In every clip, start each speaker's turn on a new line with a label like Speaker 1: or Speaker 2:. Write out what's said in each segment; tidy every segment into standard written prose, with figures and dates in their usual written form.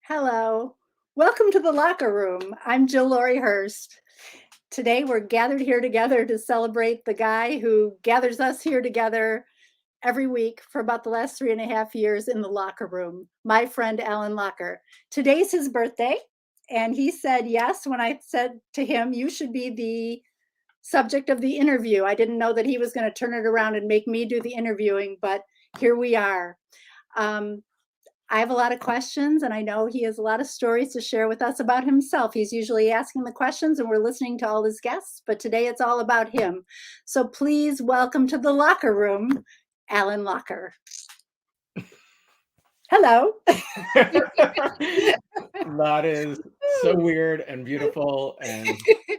Speaker 1: Hello. Welcome to the locker room. I'm Jill Laurie Hurst. Today we're gathered here together to celebrate the guy who gathers us here together every week for about the last 3.5 years in the locker room, my friend Alan Locker. Today's his birthday, and he said yes when I said to him, you should be the subject of the interview. I didn't know that he was going to turn it around and make me do the interviewing, but here we are. I have a lot of questions, and I know he has a lot of stories to share with us about himself. He's usually asking the questions, and we're listening to all his guests, but today it's all about him. So please welcome to the locker room, Alan Locker. Hello.
Speaker 2: That is so weird and beautiful, and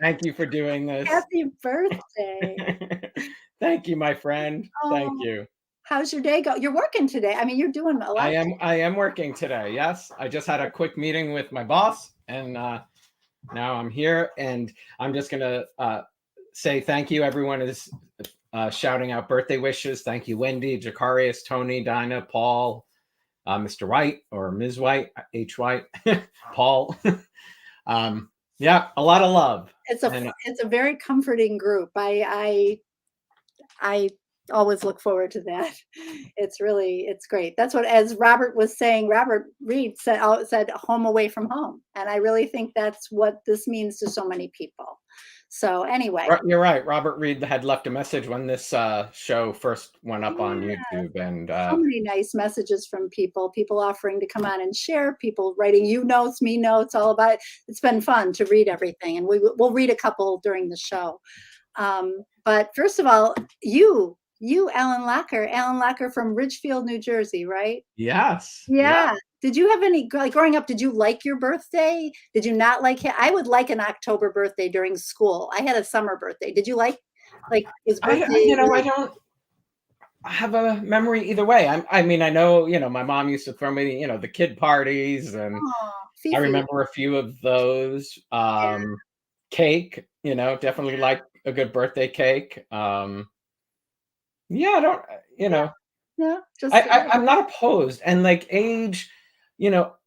Speaker 2: thank you for doing this.
Speaker 1: Happy birthday.
Speaker 2: Thank you, my friend. Thank you.
Speaker 1: How's your day go? You're working today. I mean, you're doing a lot.
Speaker 2: I am working today. Yes, I just had a quick meeting with my boss, and now I'm here, and I'm just gonna say thank you. Everyone is shouting out birthday wishes. Thank you, Wendy, Jacarius, Tony, Dinah, Paul, Mr. White or Ms. White, H. White, Paul. Yeah, a lot of love.
Speaker 1: It's a very comforting group. I always look forward to that. It's great. That's what, as Robert was saying, Robert Reed said home away from home. And I really think that's what this means to so many people. So anyway.
Speaker 2: You're right. Robert Reed had left a message when this show first went up on YouTube. And
Speaker 1: so many nice messages from people offering to come on and share, people writing you notes, me notes, all about it. It's been fun to read everything. And we'll read a couple during the show. But first of all, you, Alan Locker from Ridgefield, New Jersey, right?
Speaker 2: Yes.
Speaker 1: Yeah. Did you have any, like growing up, did you like your birthday? Did you not like it? I would like an October birthday during school. I had a summer birthday. Did you like his birthday?
Speaker 2: I don't have a memory either way. I mean, I know, my mom used to throw me, the kid parties, and I remember a few of those. Cake, definitely like a good birthday cake. Yeah, I don't,
Speaker 1: Yeah,
Speaker 2: I'm not opposed. And like age,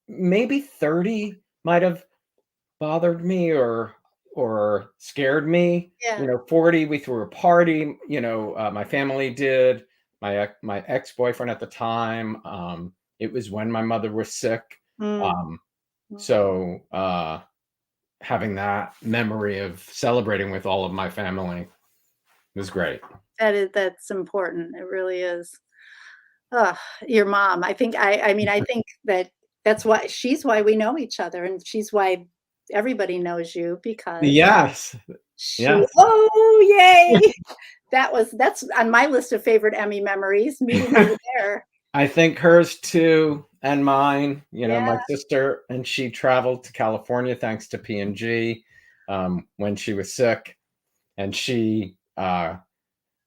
Speaker 2: maybe 30 might have bothered me or scared me.
Speaker 1: Yeah.
Speaker 2: 40, we threw a party, my family did, my ex-boyfriend at the time. It was when my mother was sick. So having that memory of celebrating with all of my family was great.
Speaker 1: That's important. It really is. Your mom. I think I think that's why she's why we know each other, and she's why everybody knows you, because
Speaker 2: yes.
Speaker 1: Oh, yay. That's on my list of favorite Emmy memories, meeting her there.
Speaker 2: I think hers too, and mine. My sister, and she traveled to California thanks to P&G when she was sick, and she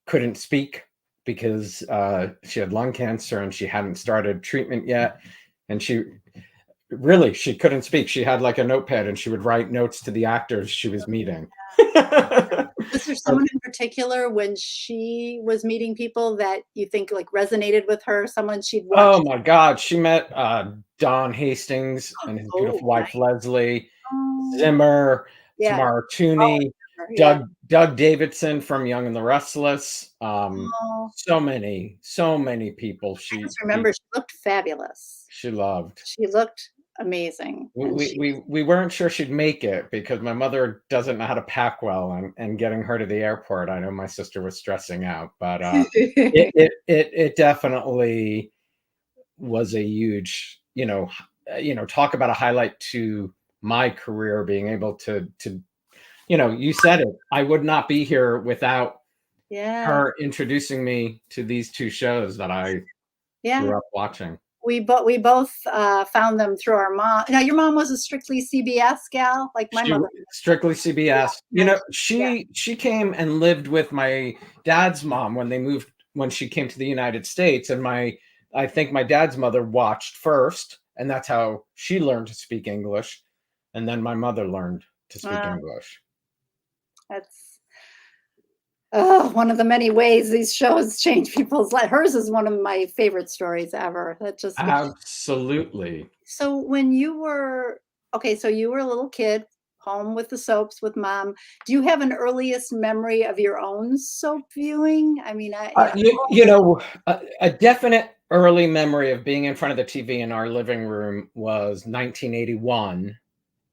Speaker 2: couldn't speak because she had lung cancer and she hadn't started treatment yet, and she couldn't speak. She had like a notepad, and she would write notes to the actors she was meeting.
Speaker 1: Was there someone in particular when she was meeting people that you think like resonated with her? Someone she'd watched?
Speaker 2: Oh my God, she met Don Hastings and his beautiful wife Leslie, Zimmer, Tamara Tooney, Doug Davidson from Young and the Restless. So many people.
Speaker 1: I just remember she looked fabulous.
Speaker 2: She loved.
Speaker 1: She looked amazing.
Speaker 2: We weren't sure she'd make it because my mother doesn't know how to pack well, and getting her to the airport, I know my sister was stressing out, but it definitely was a huge, talk about a highlight to my career, being able to you said it, I would not be here without her introducing me to these two shows that I grew up watching.
Speaker 1: We both found them through our mom. Now, your mom was a strictly CBS gal, like my mother.
Speaker 2: Strictly CBS. She came and lived with my dad's mom when she came to the United States, and I think my dad's mother watched first, and that's how she learned to speak English, and then my mother learned to speak English.
Speaker 1: Oh, one of the many ways these shows change people's life. Hers is one of my favorite stories ever. That just
Speaker 2: Absolutely.
Speaker 1: so when you were okay, so you were a little kid home with the soaps with mom. Do you have an earliest memory of your own soap viewing? I mean,
Speaker 2: A definite early memory of being in front of the TV in our living room was 1981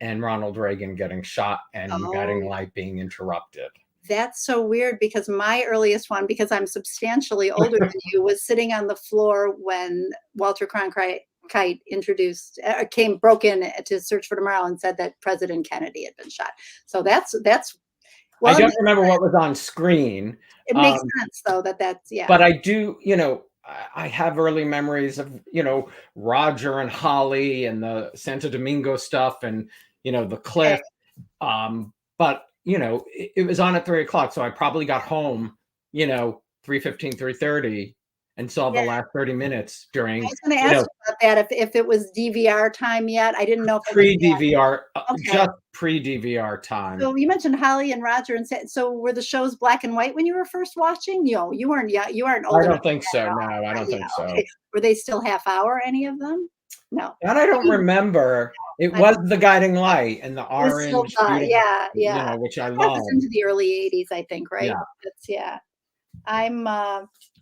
Speaker 2: and Ronald Reagan getting shot and Guiding
Speaker 1: oh,
Speaker 2: Light being interrupted.
Speaker 1: that's so weird because my earliest one, because I'm substantially older than you, was sitting on the floor when Walter Cronkite introduced broke in to Search for Tomorrow and said that President Kennedy had been shot. So that's
Speaker 2: I
Speaker 1: well,
Speaker 2: don't remember what was on screen,
Speaker 1: it makes
Speaker 2: um,
Speaker 1: sense though that's yeah.
Speaker 2: but I do, I have early memories of, Roger and Holly and the Santo Domingo stuff and, the
Speaker 1: Okay.
Speaker 2: cliff. But it was on at 3 o'clock, so I probably got home, 3:15, 3:30, and saw the
Speaker 1: Yeah,
Speaker 2: last 30 minutes
Speaker 1: I
Speaker 2: during,
Speaker 1: was gonna
Speaker 2: you
Speaker 1: ask
Speaker 2: know,
Speaker 1: you about that if it was DVR time yet. I didn't know if it was
Speaker 2: pre-DVR,
Speaker 1: yet. Okay.
Speaker 2: just pre-DVR time.
Speaker 1: So you mentioned Holly and Roger and so were the shows black and white when you were first watching? You weren't yeah, you aren't
Speaker 2: I
Speaker 1: old enough
Speaker 2: don't think
Speaker 1: for that
Speaker 2: so.
Speaker 1: at
Speaker 2: No,
Speaker 1: all.
Speaker 2: I don't
Speaker 1: Yeah,
Speaker 2: think so.
Speaker 1: okay. Were they still half hour, any of them? No.
Speaker 2: That I don't
Speaker 1: Maybe
Speaker 2: remember. It
Speaker 1: I
Speaker 2: was the Guiding Light and the
Speaker 1: it was still
Speaker 2: orange, beautiful,
Speaker 1: yeah, yeah.
Speaker 2: which I
Speaker 1: That was
Speaker 2: love.
Speaker 1: into the early '80s, I think, right?
Speaker 2: Yeah.
Speaker 1: That's yeah. I'm,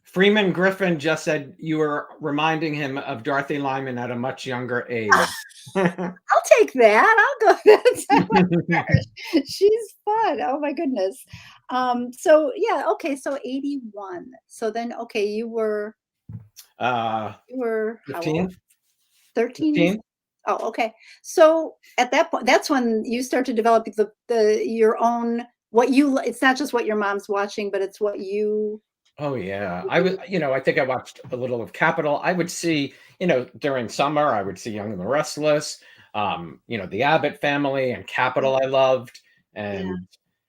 Speaker 2: Freeman Griffin just said you were reminding him of Dorothy Lyman at a much younger age.
Speaker 1: I'll take that. I'll go She's fun. Oh my goodness. So yeah, okay, so 81. So then okay,
Speaker 2: uh,
Speaker 1: you were how old?
Speaker 2: 15,
Speaker 1: 13 you said?
Speaker 2: 15.
Speaker 1: Oh, okay. So at that point, that's when you start to develop the your own what you it's not just what your mom's watching, but it's what you
Speaker 2: Oh yeah. I think I watched a little of Capital. I would see, during summer, I would see Young and the Restless, the Abbott Family and
Speaker 1: yeah,
Speaker 2: Capital I loved
Speaker 1: yeah,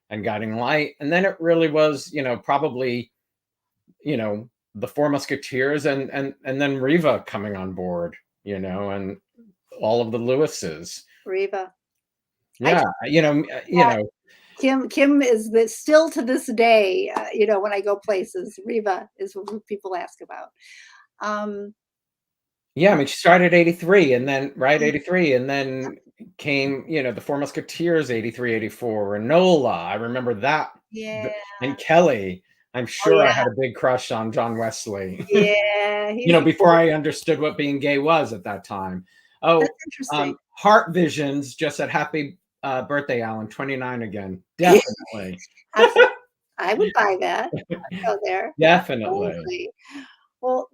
Speaker 2: and Guiding Light. And then it really was, probably, the Four Musketeers and then Riva coming on board, and all of the Lewises.
Speaker 1: Reva. I
Speaker 2: Yeah,
Speaker 1: Kim is the still to this day, when I go places, Reva is who people ask about. Um,
Speaker 2: yeah, I mean, she started 83 and then right, 83, and then came, the Four Musketeers, 83, 84, Enola, I remember that,
Speaker 1: yeah.
Speaker 2: the and Kelly. I'm
Speaker 1: Oh,
Speaker 2: sure I
Speaker 1: yeah.
Speaker 2: had a big crush on John Wesley,
Speaker 1: Yeah, he's
Speaker 2: before I understood what being gay was at that time. Oh,
Speaker 1: that's interesting.
Speaker 2: Heart Visions just said, "Happy, birthday, Alan, 29 again." Definitely.
Speaker 1: Abs I would buy that. I'd go there.
Speaker 2: Definitely.
Speaker 1: Absolutely. Well,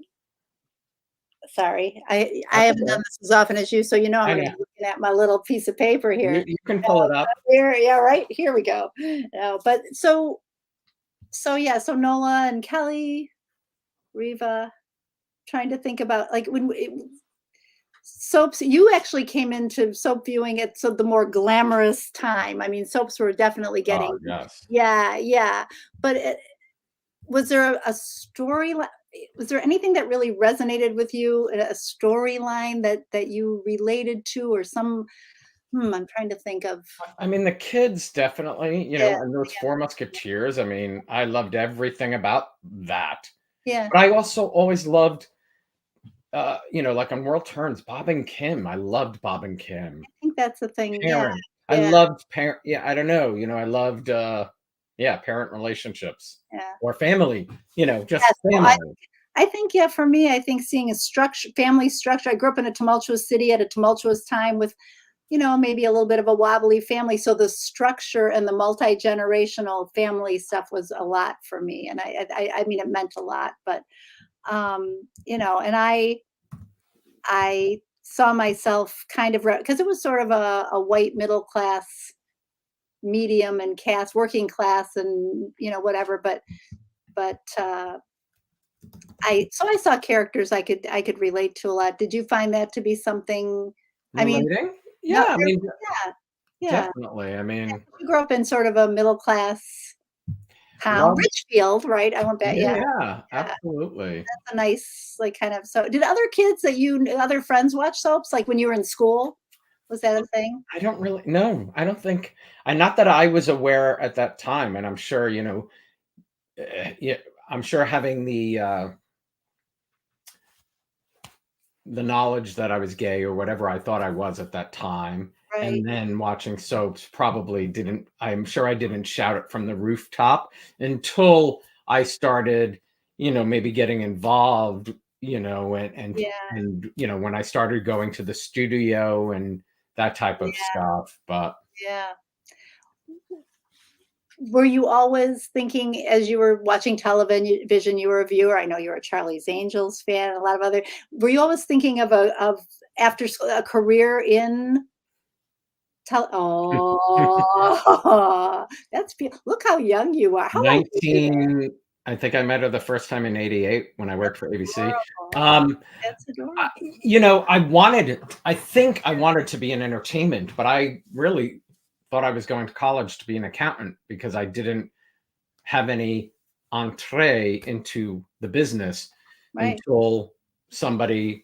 Speaker 1: sorry. I
Speaker 2: That's
Speaker 1: haven't done
Speaker 2: okay.
Speaker 1: this as often as you, so I'm
Speaker 2: I
Speaker 1: gonna
Speaker 2: know.
Speaker 1: be looking at my little piece of paper here.
Speaker 2: You can pull it up.
Speaker 1: Here yeah, right? Here we go. No, but yeah, so Nola and Kelly, Riva, trying to think about, like, when it soaps you actually came into soap viewing at the more glamorous time. I mean, soaps were definitely
Speaker 2: Oh,
Speaker 1: getting
Speaker 2: yes.
Speaker 1: yeah, yeah, but was there a storyline was there anything that really resonated with you, a storyline that you related to or I'm trying to think of
Speaker 2: I mean, the kids definitely,
Speaker 1: yeah,
Speaker 2: and those Four Musketeers, I mean, I loved everything about that.
Speaker 1: yeah,
Speaker 2: But I also always loved, like on World Turns, Bob and Kim. I loved Bob and Kim.
Speaker 1: I think that's the thing, yeah,
Speaker 2: Parent. I
Speaker 1: yeah,
Speaker 2: loved parent. Yeah, I don't know. I loved, yeah, parent relationships
Speaker 1: yeah.
Speaker 2: or family, just
Speaker 1: Yes, well,
Speaker 2: family.
Speaker 1: I think, yeah, for me, I think seeing a family structure. I grew up in a tumultuous city at a tumultuous time with, maybe a little bit of a wobbly family. So the structure and the multi-generational family stuff was a lot for me. And I mean, it meant a lot, but, and I saw myself kind of, because it was sort of a white middle class, medium and caste, working class and, whatever. But I saw characters I could relate to a lot. Did you find that to be something I mean,
Speaker 2: Relating?
Speaker 1: no,
Speaker 2: Yeah, I mean,
Speaker 1: yeah, yeah.
Speaker 2: definitely. I mean,
Speaker 1: You grew up in sort of a middle class town,
Speaker 2: love.
Speaker 1: Richfield, right? I went back
Speaker 2: Yeah,
Speaker 1: yeah,
Speaker 2: yeah,
Speaker 1: yeah,
Speaker 2: absolutely.
Speaker 1: that's a nice, like, kind of so did other kids that other friends watch soaps, like, when you were in school? Was that a thing?
Speaker 2: I don't really no, I don't think not that I was aware at that time, and I'm sure, yeah, I'm sure having the knowledge that I was gay or whatever I thought I was at that time,
Speaker 1: Right.
Speaker 2: and then watching soaps probably didn't. I'm sure I didn't shout it from the rooftop until I started, maybe getting involved, and
Speaker 1: Yeah.
Speaker 2: when I started going to the studio and that type of
Speaker 1: Yeah.
Speaker 2: stuff. But
Speaker 1: Yeah. Were you always thinking as you were watching television, you were a viewer? I know you're a Charlie's Angels fan, and a lot of other. Were you always thinking of after school a career in Oh, that's look how young you are. How old are you there?
Speaker 2: 19, I think I met her the first time in '88 when I worked for ABC.
Speaker 1: Adorable.
Speaker 2: Um,
Speaker 1: That's
Speaker 2: I,
Speaker 1: adorable.
Speaker 2: I think I wanted to be in entertainment, but I really thought I was going to college to be an accountant because I didn't have any entree into the business
Speaker 1: Right.
Speaker 2: until somebody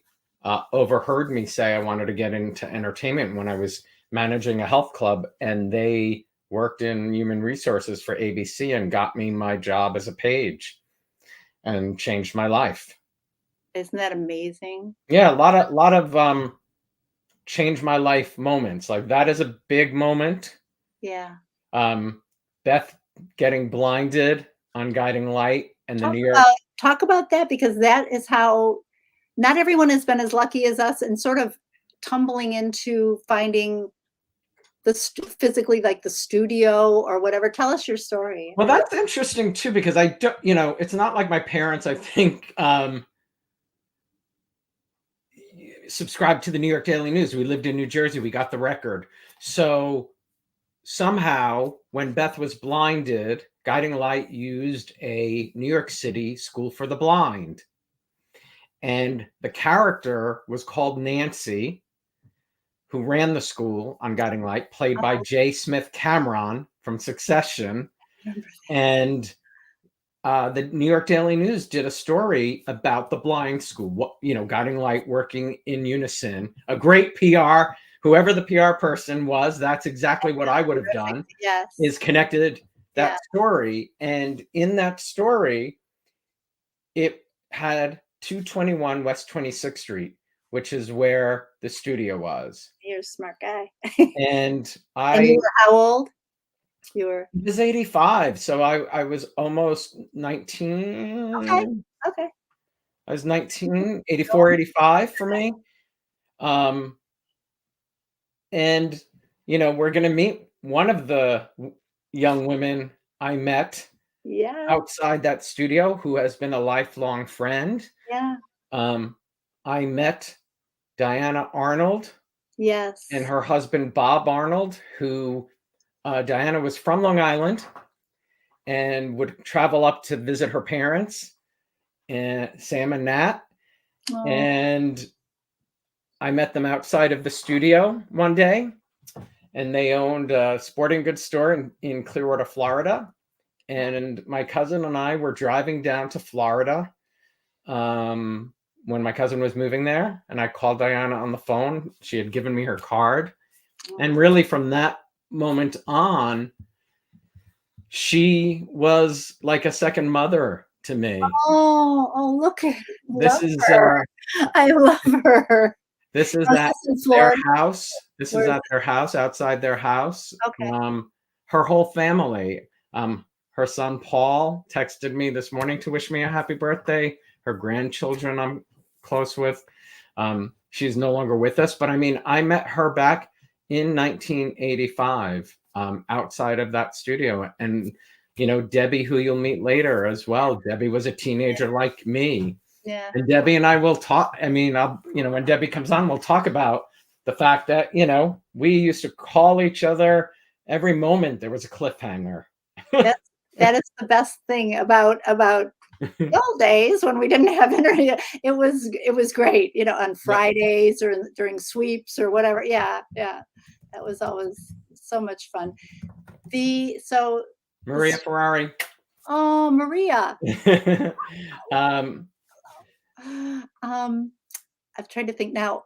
Speaker 2: overheard me say I wanted to get into entertainment when I was managing a health club, and they worked in human resources for ABC and got me my job as a page and changed my life.
Speaker 1: Isn't that amazing?
Speaker 2: Yeah, a lot of change my life moments. Like that is a big moment.
Speaker 1: Yeah.
Speaker 2: Um, Beth getting blinded on Guiding Light and the
Speaker 1: Talk
Speaker 2: New York.
Speaker 1: about talk about that because that is how not everyone has been as lucky as us and sort of tumbling into finding physically like the studio or whatever. Tell us your story.
Speaker 2: Well, that's interesting too because I don't, it's not like my parents. I think subscribed to the New York Daily News. We lived in New Jersey. We got the record. So somehow, when Beth was blinded, Guiding Light used a New York City school for the blind. And the character was called Nancy, who ran the school on Guiding Light, played by J. Smith Cameron from Succession.
Speaker 1: Remember
Speaker 2: And the New York Daily News did a story about the blind school, Guiding Light working in unison. A great PR, whoever the PR person was, that's exactly what I would have
Speaker 1: terrific.
Speaker 2: done,
Speaker 1: Yes.
Speaker 2: is connected that
Speaker 1: Yeah.
Speaker 2: story. And in that story, it had 221 West 26th Street, which is where the studio was.
Speaker 1: You're a smart guy.
Speaker 2: And
Speaker 1: And you
Speaker 2: I
Speaker 1: were how old? You were
Speaker 2: was 85, so I was almost
Speaker 1: okay.
Speaker 2: 19.
Speaker 1: Okay.
Speaker 2: I was 19, 84, 85 for me. Um, and, we're going to meet one of the young women I met
Speaker 1: Yeah.
Speaker 2: outside that studio who has been a lifelong friend.
Speaker 1: Yeah.
Speaker 2: I met Diana Arnold and
Speaker 1: Yes.
Speaker 2: her husband, Bob Arnold, who Diana was from Long Island and would travel up to visit her parents, and Sam and Nat.
Speaker 1: Oh,
Speaker 2: And I met them outside of the studio one day, and they owned a sporting goods store in Clearwater, Florida. And my cousin and I were driving down to Florida when my cousin was moving there, and I called Diana on the phone. She had given me her card. And really, from that moment on, she was like a second mother to me.
Speaker 1: oh, look at
Speaker 2: This
Speaker 1: love
Speaker 2: is
Speaker 1: her. I love her.
Speaker 2: this is
Speaker 1: Was
Speaker 2: at
Speaker 1: this in
Speaker 2: their
Speaker 1: Florida?
Speaker 2: house. This is
Speaker 1: Where is
Speaker 2: at their house, outside their house.
Speaker 1: okay.
Speaker 2: Her whole family. Her son Paul texted me this morning to wish me a happy birthday. Her grandchildren I'm close with. She's no longer with us, but I mean, I met her back in 1985 outside of that studio. And, Debbie, who you'll meet later as well. Debbie was a teenager like me.
Speaker 1: Yeah.
Speaker 2: And Debbie and I will talk. I mean, when Debbie comes on, we'll talk about the fact that, we used to call each other every moment. There was a cliffhanger.
Speaker 1: That's that is the best thing about the old days when we didn't have internet. It was great, on
Speaker 2: Yeah.
Speaker 1: Fridays or during sweeps or whatever. Yeah, yeah. That was always so much fun. So
Speaker 2: Maria Ferrari.
Speaker 1: oh, Maria.
Speaker 2: um,
Speaker 1: Um, I'm trying to think now.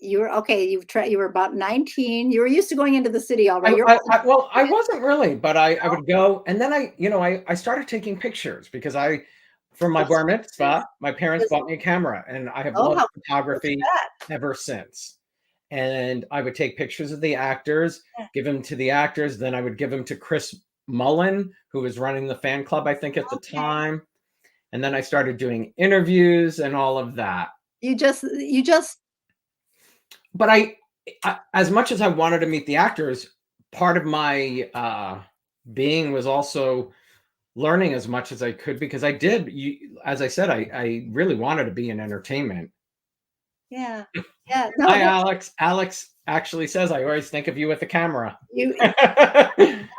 Speaker 1: You were okay. You were about 19. You were used to going into the city already.
Speaker 2: Well, I wasn't really, but I would go, and then I started taking pictures because from my bar mitzvah, my parents bought me a camera, and I have
Speaker 1: Oh,
Speaker 2: loved
Speaker 1: how cool is
Speaker 2: photography
Speaker 1: that?
Speaker 2: ever since. And I would take pictures of the actors,
Speaker 1: Yeah.
Speaker 2: give them to the actors, then I would give them to Chris Mullen, who was running the fan club, I think, at the
Speaker 1: Okay.
Speaker 2: time. And then I started doing interviews and all of that.
Speaker 1: You just
Speaker 2: But as much as I wanted to meet the actors, part of my being was also learning as much as I could, because as I said, I really wanted to be in entertainment.
Speaker 1: yeah. Yeah. No,
Speaker 2: Hi, Alex. Alex actually says, I always think of you with the camera.
Speaker 1: you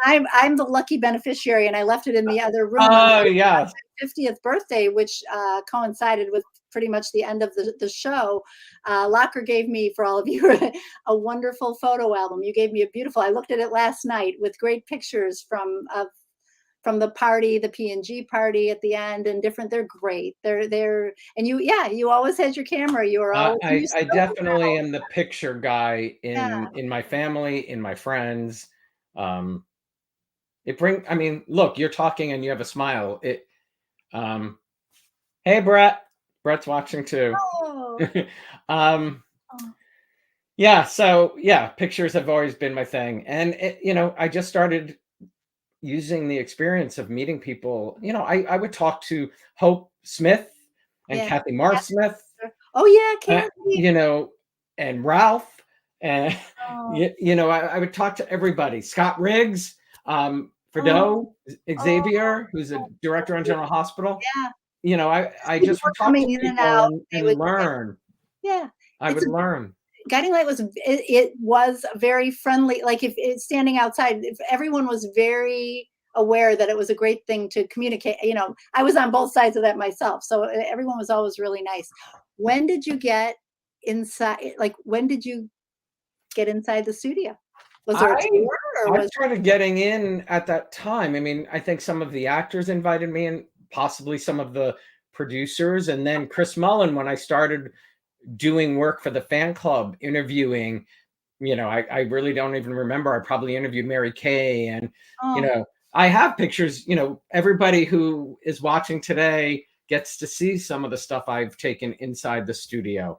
Speaker 1: I'm the lucky beneficiary, and I left it in the other room.
Speaker 2: Oh, yes.
Speaker 1: 50th birthday, which coincided with pretty much the end of the show. Locker gave me, for all of you, a wonderful photo album. You gave me a beautiful. I looked at it last night with great pictures from the party, the P&G party at the end, and different. They're great. They're and you always had your camera. You were always
Speaker 2: I definitely am the picture guy
Speaker 1: yeah.
Speaker 2: in my family, in my friends. I mean, look, you're talking and you have a smile. Hey, Brett. Brett's watching too.
Speaker 1: Oh,
Speaker 2: um,
Speaker 1: oh,
Speaker 2: yeah. So yeah, pictures have always been my thing. And I just started using the experience of meeting people. I would talk to Hope Smith and
Speaker 1: yeah.
Speaker 2: Kathy Smith,
Speaker 1: Oh yeah, Kathy.
Speaker 2: and Ralph. And,
Speaker 1: Oh,
Speaker 2: I would talk to everybody. Scott Riggs,
Speaker 1: oh,
Speaker 2: Frideau,
Speaker 1: oh,
Speaker 2: Xavier, who's a director on General Hospital.
Speaker 1: yeah.
Speaker 2: I
Speaker 1: People
Speaker 2: just
Speaker 1: were
Speaker 2: would talk to
Speaker 1: coming in and
Speaker 2: people
Speaker 1: out. They
Speaker 2: and
Speaker 1: would,
Speaker 2: learn.
Speaker 1: yeah.
Speaker 2: I
Speaker 1: It's
Speaker 2: would
Speaker 1: a
Speaker 2: learn.
Speaker 1: Guiding Light it was very friendly. Like if it's standing outside, if everyone was very aware that it was a great thing to communicate. I was on both sides of that myself, so everyone was always really nice. When did you get inside? Like when did you get inside the studio? Was there a
Speaker 2: I
Speaker 1: tour or
Speaker 2: I
Speaker 1: was
Speaker 2: started getting in at that time. I mean, I think some of the actors invited me and possibly some of the producers, and then Chris Mullen, when I started doing work for the fan club, interviewing, I really don't even remember. I probably interviewed Mary Kay, and you
Speaker 1: oh
Speaker 2: know, I have pictures. Everybody who is watching today gets to see some of the stuff I've taken inside the studio.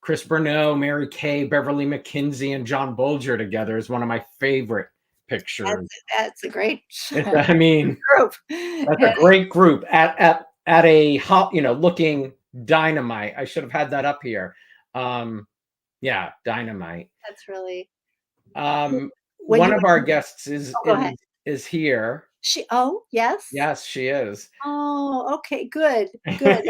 Speaker 2: Chris Burnell, Mary Kay, Beverly McKinsey, and John Bolger together is one of my favorite pictures.
Speaker 1: that's a great
Speaker 2: I mean,
Speaker 1: group.
Speaker 2: that's a great group at a hot, looking dynamite. I should have had that up here. Yeah, dynamite.
Speaker 1: That's really when
Speaker 2: One
Speaker 1: you
Speaker 2: of our guests is
Speaker 1: go ahead.
Speaker 2: is here.
Speaker 1: Yes.
Speaker 2: Yes, she is.
Speaker 1: Oh, okay, good, good.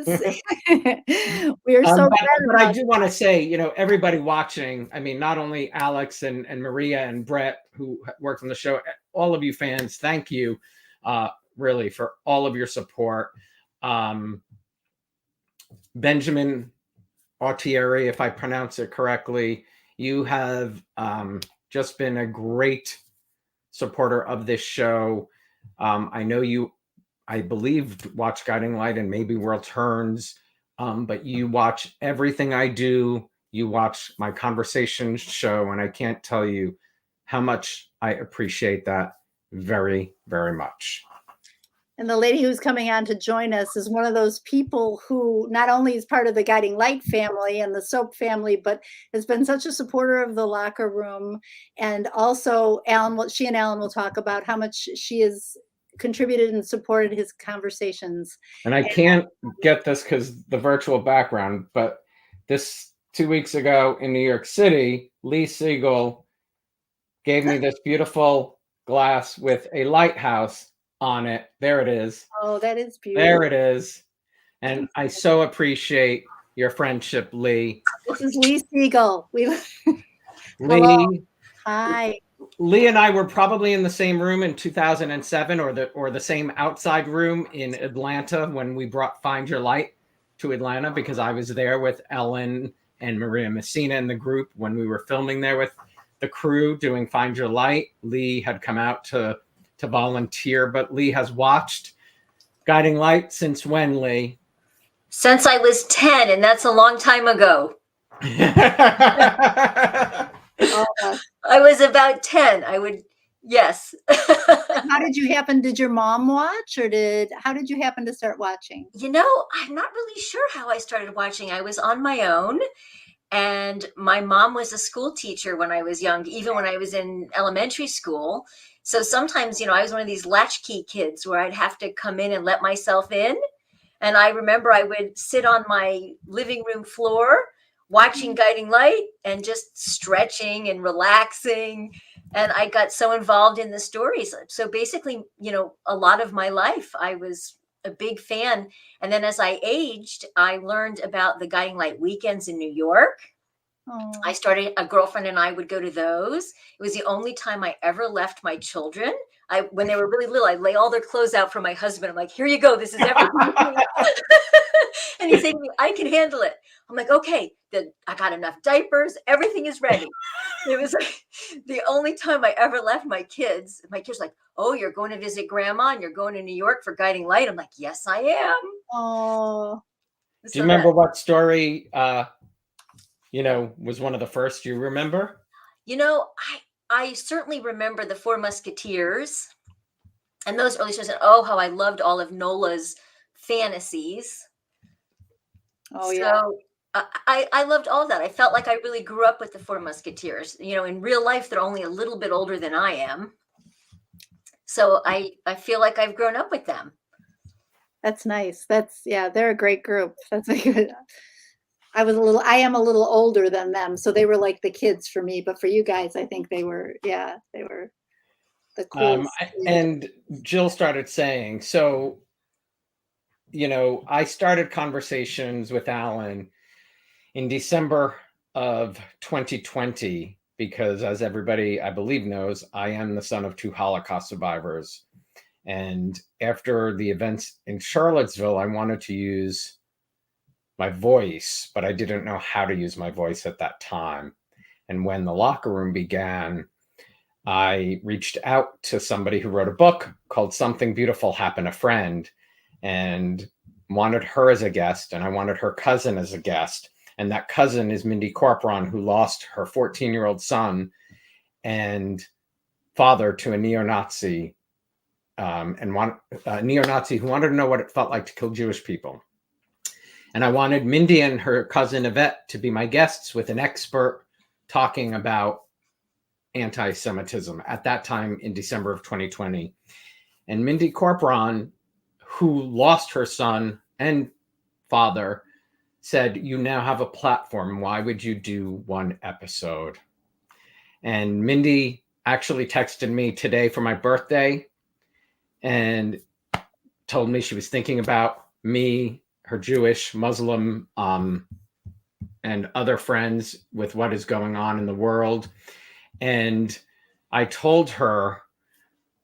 Speaker 1: We are so glad
Speaker 2: But I
Speaker 1: about
Speaker 2: do want to say, everybody watching, I mean, not only Alex and Maria and Brett, who worked on the show, all of you fans, thank you, really, for all of your support. Benjamin Autieri, if I pronounce it correctly, you have just been a great supporter of this show. I know you, I believe, watch Guiding Light and maybe World Turns, but you watch everything I do. You watch my conversation show, and I can't tell you how much I appreciate that very, very much.
Speaker 1: And the lady who's coming on to join us is one of those people who not only is part of the Guiding Light family and the soap family, but has been such a supporter of the Locker Room. And also she and Alan will talk about how much she has contributed and supported his conversations.
Speaker 2: And I can't get this because the virtual background, but this 2 weeks ago in New York City, Lee Siegel gave me this beautiful glass with a lighthouse on it. There it is.
Speaker 1: Oh, that is beautiful.
Speaker 2: There it is. And I so appreciate your friendship, Lee.
Speaker 1: This is Lee Siegel.
Speaker 2: Lee.
Speaker 1: Hi.
Speaker 2: Lee and I were probably in the same room in 2007, or the same outside room in Atlanta when we brought Find Your Light to Atlanta, because I was there with Ellen and Maria Messina in the group when we were filming there with the crew doing Find Your Light. Lee had come out to volunteer, but Lee has watched Guiding Light since when, Lee?
Speaker 3: Since I was 10, and that's a long time ago.
Speaker 1: Oh,
Speaker 3: I was about 10. Yes.
Speaker 1: how did you happen? Did your mom watch, or how did you happen to start watching?
Speaker 3: I'm not really sure how I started watching. I was on my own, and my mom was a school teacher when I was young, even when I was in elementary school. So sometimes, I was one of these latchkey kids where I'd have to come in and let myself in. And I remember I would sit on my living room floor watching Guiding Light and just stretching and relaxing. And I got so involved in the stories. So basically, a lot of my life, I was a big fan. And then as I aged, I learned about the Guiding Light weekends in New York. I
Speaker 1: Oh,
Speaker 3: started, a girlfriend and I would go to those. It was the only time I ever left my children. When they were really little, I'd lay all their clothes out for my husband. I'm like, here you go. This is everything. And he'd say to me, I can handle it. I'm like, okay, then I got enough diapers. Everything is ready. It was like the only time I ever left my kids. My kids were like, oh, you're going to visit grandma and you're going to New York for Guiding Light. I'm like, yes, I am.
Speaker 1: oh,
Speaker 2: Do you
Speaker 3: So that,
Speaker 2: remember what story, was one of the first you remember?
Speaker 3: I certainly remember the Four Musketeers and those early shows. And oh, how I loved all of Nola's fantasies.
Speaker 1: oh, yeah.
Speaker 3: So I loved all of that. I felt like I really grew up with the Four Musketeers. In real life, they're only a little bit older than I am. So I feel like I've grown up with them.
Speaker 1: That's nice. Yeah, they're a great group. That's a good. I am a little older than them, so they were like the kids for me. But for you guys, I think they were the coolest.
Speaker 2: And Jill started saying, so, I started conversations with Alan in December of 2020 because, as everybody I believe knows, I am the son of two Holocaust survivors. And after the events in Charlottesville, I wanted to use my voice, but I didn't know how to use my voice at that time. And when the locker room began, I reached out to somebody who wrote a book called Something Beautiful Happened to Friend and wanted her as a guest. And I wanted her cousin as a guest. And that cousin is Mindy Corporon, who lost her 14-year-old son and father to a neo-Nazi neo-Nazi who wanted to know what it felt like to kill Jewish people. And I wanted Mindy and her cousin Yvette to be my guests with an expert talking about anti-Semitism at that time in December of 2020. And Mindy Corporon, who lost her son and father, said, you now have a platform. Why would you do one episode? And Mindy actually texted me today for my birthday and told me she was thinking about me, her Jewish, Muslim, and other friends with what is going on in the world. And I told her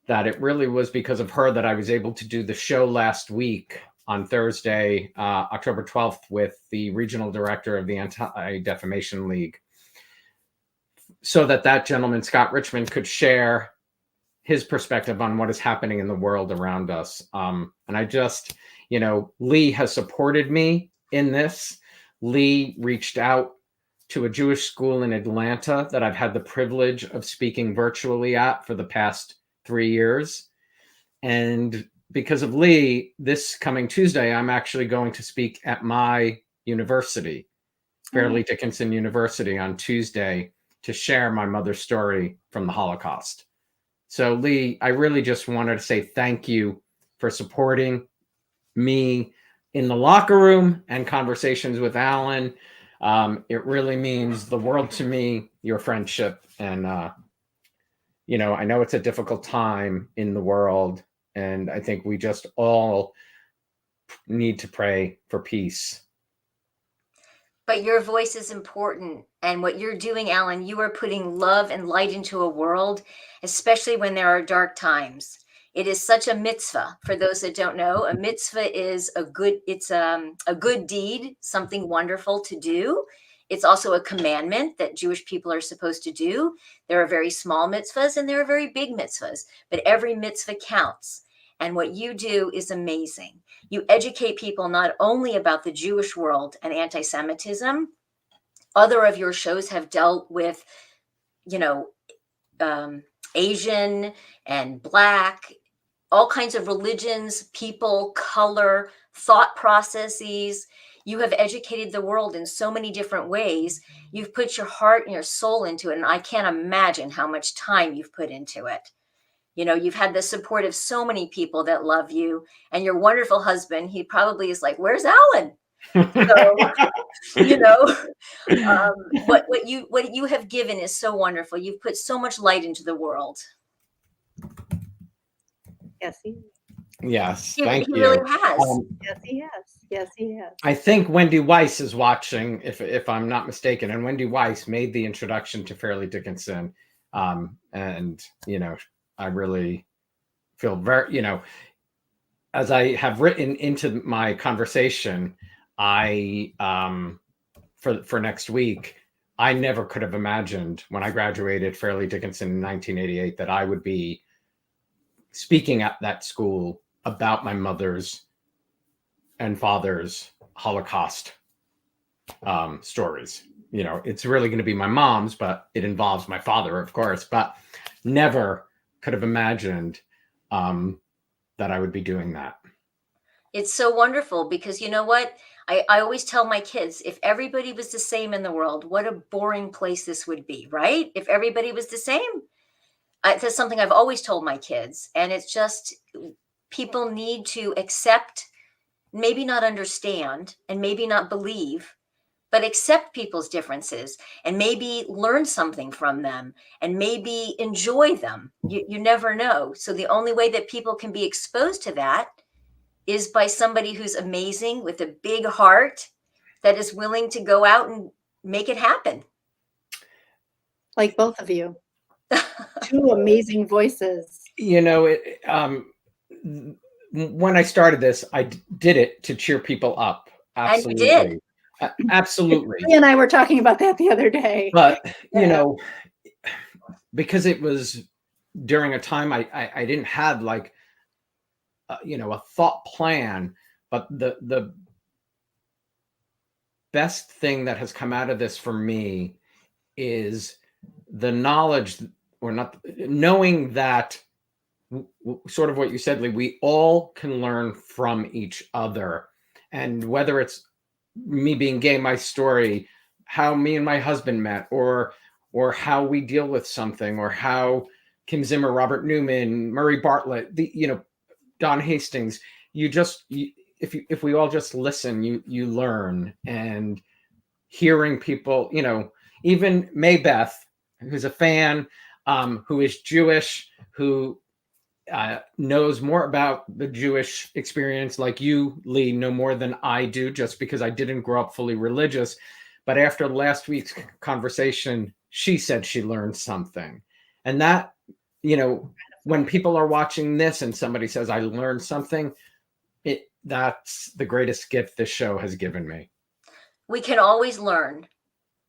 Speaker 2: that it really was because of her that I was able to do the show last week on Thursday, October 12th, with the regional director of the Anti-Defamation League, so that gentleman, Scott Richmond, could share his perspective on what is happening in the world around us. And I just, Lee has supported me in this. Lee reached out to a Jewish school in Atlanta that I've had the privilege of speaking virtually at for the past 3 years. And because of Lee, this coming Tuesday, I'm actually going to speak at my university, Fairleigh Dickinson University, on Tuesday to share my mother's story from the Holocaust. So, Lee, I really just wanted to say thank you for supporting me in the locker room and conversations with Alan. It really means the world to me, your friendship. And, I know it's a difficult time in the world, and I think we just all need to pray for peace.
Speaker 3: But your voice is important. And what you're doing, Alan, you are putting love and light into a world, especially when there are dark times. It is such a mitzvah. For those that don't know, a mitzvah is a good deed, something wonderful to do. It's also a commandment that Jewish people are supposed to do. There are very small mitzvahs and there are very big mitzvahs, but every mitzvah counts. And what you do is amazing. You educate people not only about the Jewish world and anti-Semitism, other of your shows have dealt with, you know, Asian and Black, all kinds of religions, people, color, thought processes. You have educated the world in so many different ways. You've put your heart and your soul into it. And I can't imagine how much time you've put into it. You know, you've had the support of so many people that love you, and your wonderful husband. He probably is like, "Where's Alan?" So, you know, what you have given is so wonderful. You've put so much light into the world.
Speaker 1: Yes,
Speaker 2: Yes,
Speaker 3: He
Speaker 2: thank
Speaker 3: really
Speaker 2: you.
Speaker 3: has.
Speaker 1: yes, he has. Yes, he has.
Speaker 2: I think Wendy Weiss is watching, if I'm not mistaken, and Wendy Weiss made the introduction to Fairleigh Dickinson, and I really feel very, as I have written into my conversation, I for next week, I never could have imagined when I graduated Fairleigh Dickinson in 1988 that I would be speaking at that school about my mother's and father's Holocaust stories. It's really going to be my mom's, but it involves my father, of course. But never could have imagined that I would be doing that.
Speaker 3: It's so wonderful because you know what? I always tell my kids, if everybody was the same in the world, what a boring place this would be, right? If everybody was the same. That's something I've always told my kids. And it's just people need to accept, maybe not understand, and maybe not believe, but accept people's differences and maybe learn something from them and maybe enjoy them. You never know. So the only way that people can be exposed to that is by somebody who's amazing with a big heart that is willing to go out and make it happen.
Speaker 1: Like both of you. Two amazing voices.
Speaker 2: When I started this, I did it to cheer people up. Absolutely.
Speaker 3: And you did.
Speaker 2: Absolutely.
Speaker 1: He and I were talking about that the other day.
Speaker 2: But, because it was during a time I didn't have like, a thought plan, but the best thing that has come out of this for me is the knowledge, or not knowing that sort of what you said, Lee, we all can learn from each other. And whether it's me being gay, my story, how me and my husband met, or how we deal with something, or how Kim Zimmer, Robert Newman, Murray Bartlett, Don Hastings, if we all just listen, you learn. And hearing people, even Maybeth, who's a fan, who is Jewish, who knows more about the Jewish experience, like you, Lee, know more than I do, just because I didn't grow up fully religious. But after last week's conversation, she said she learned something. And that, when people are watching this and somebody says, I learned something, that's the greatest gift this show has given me.
Speaker 3: We can always learn.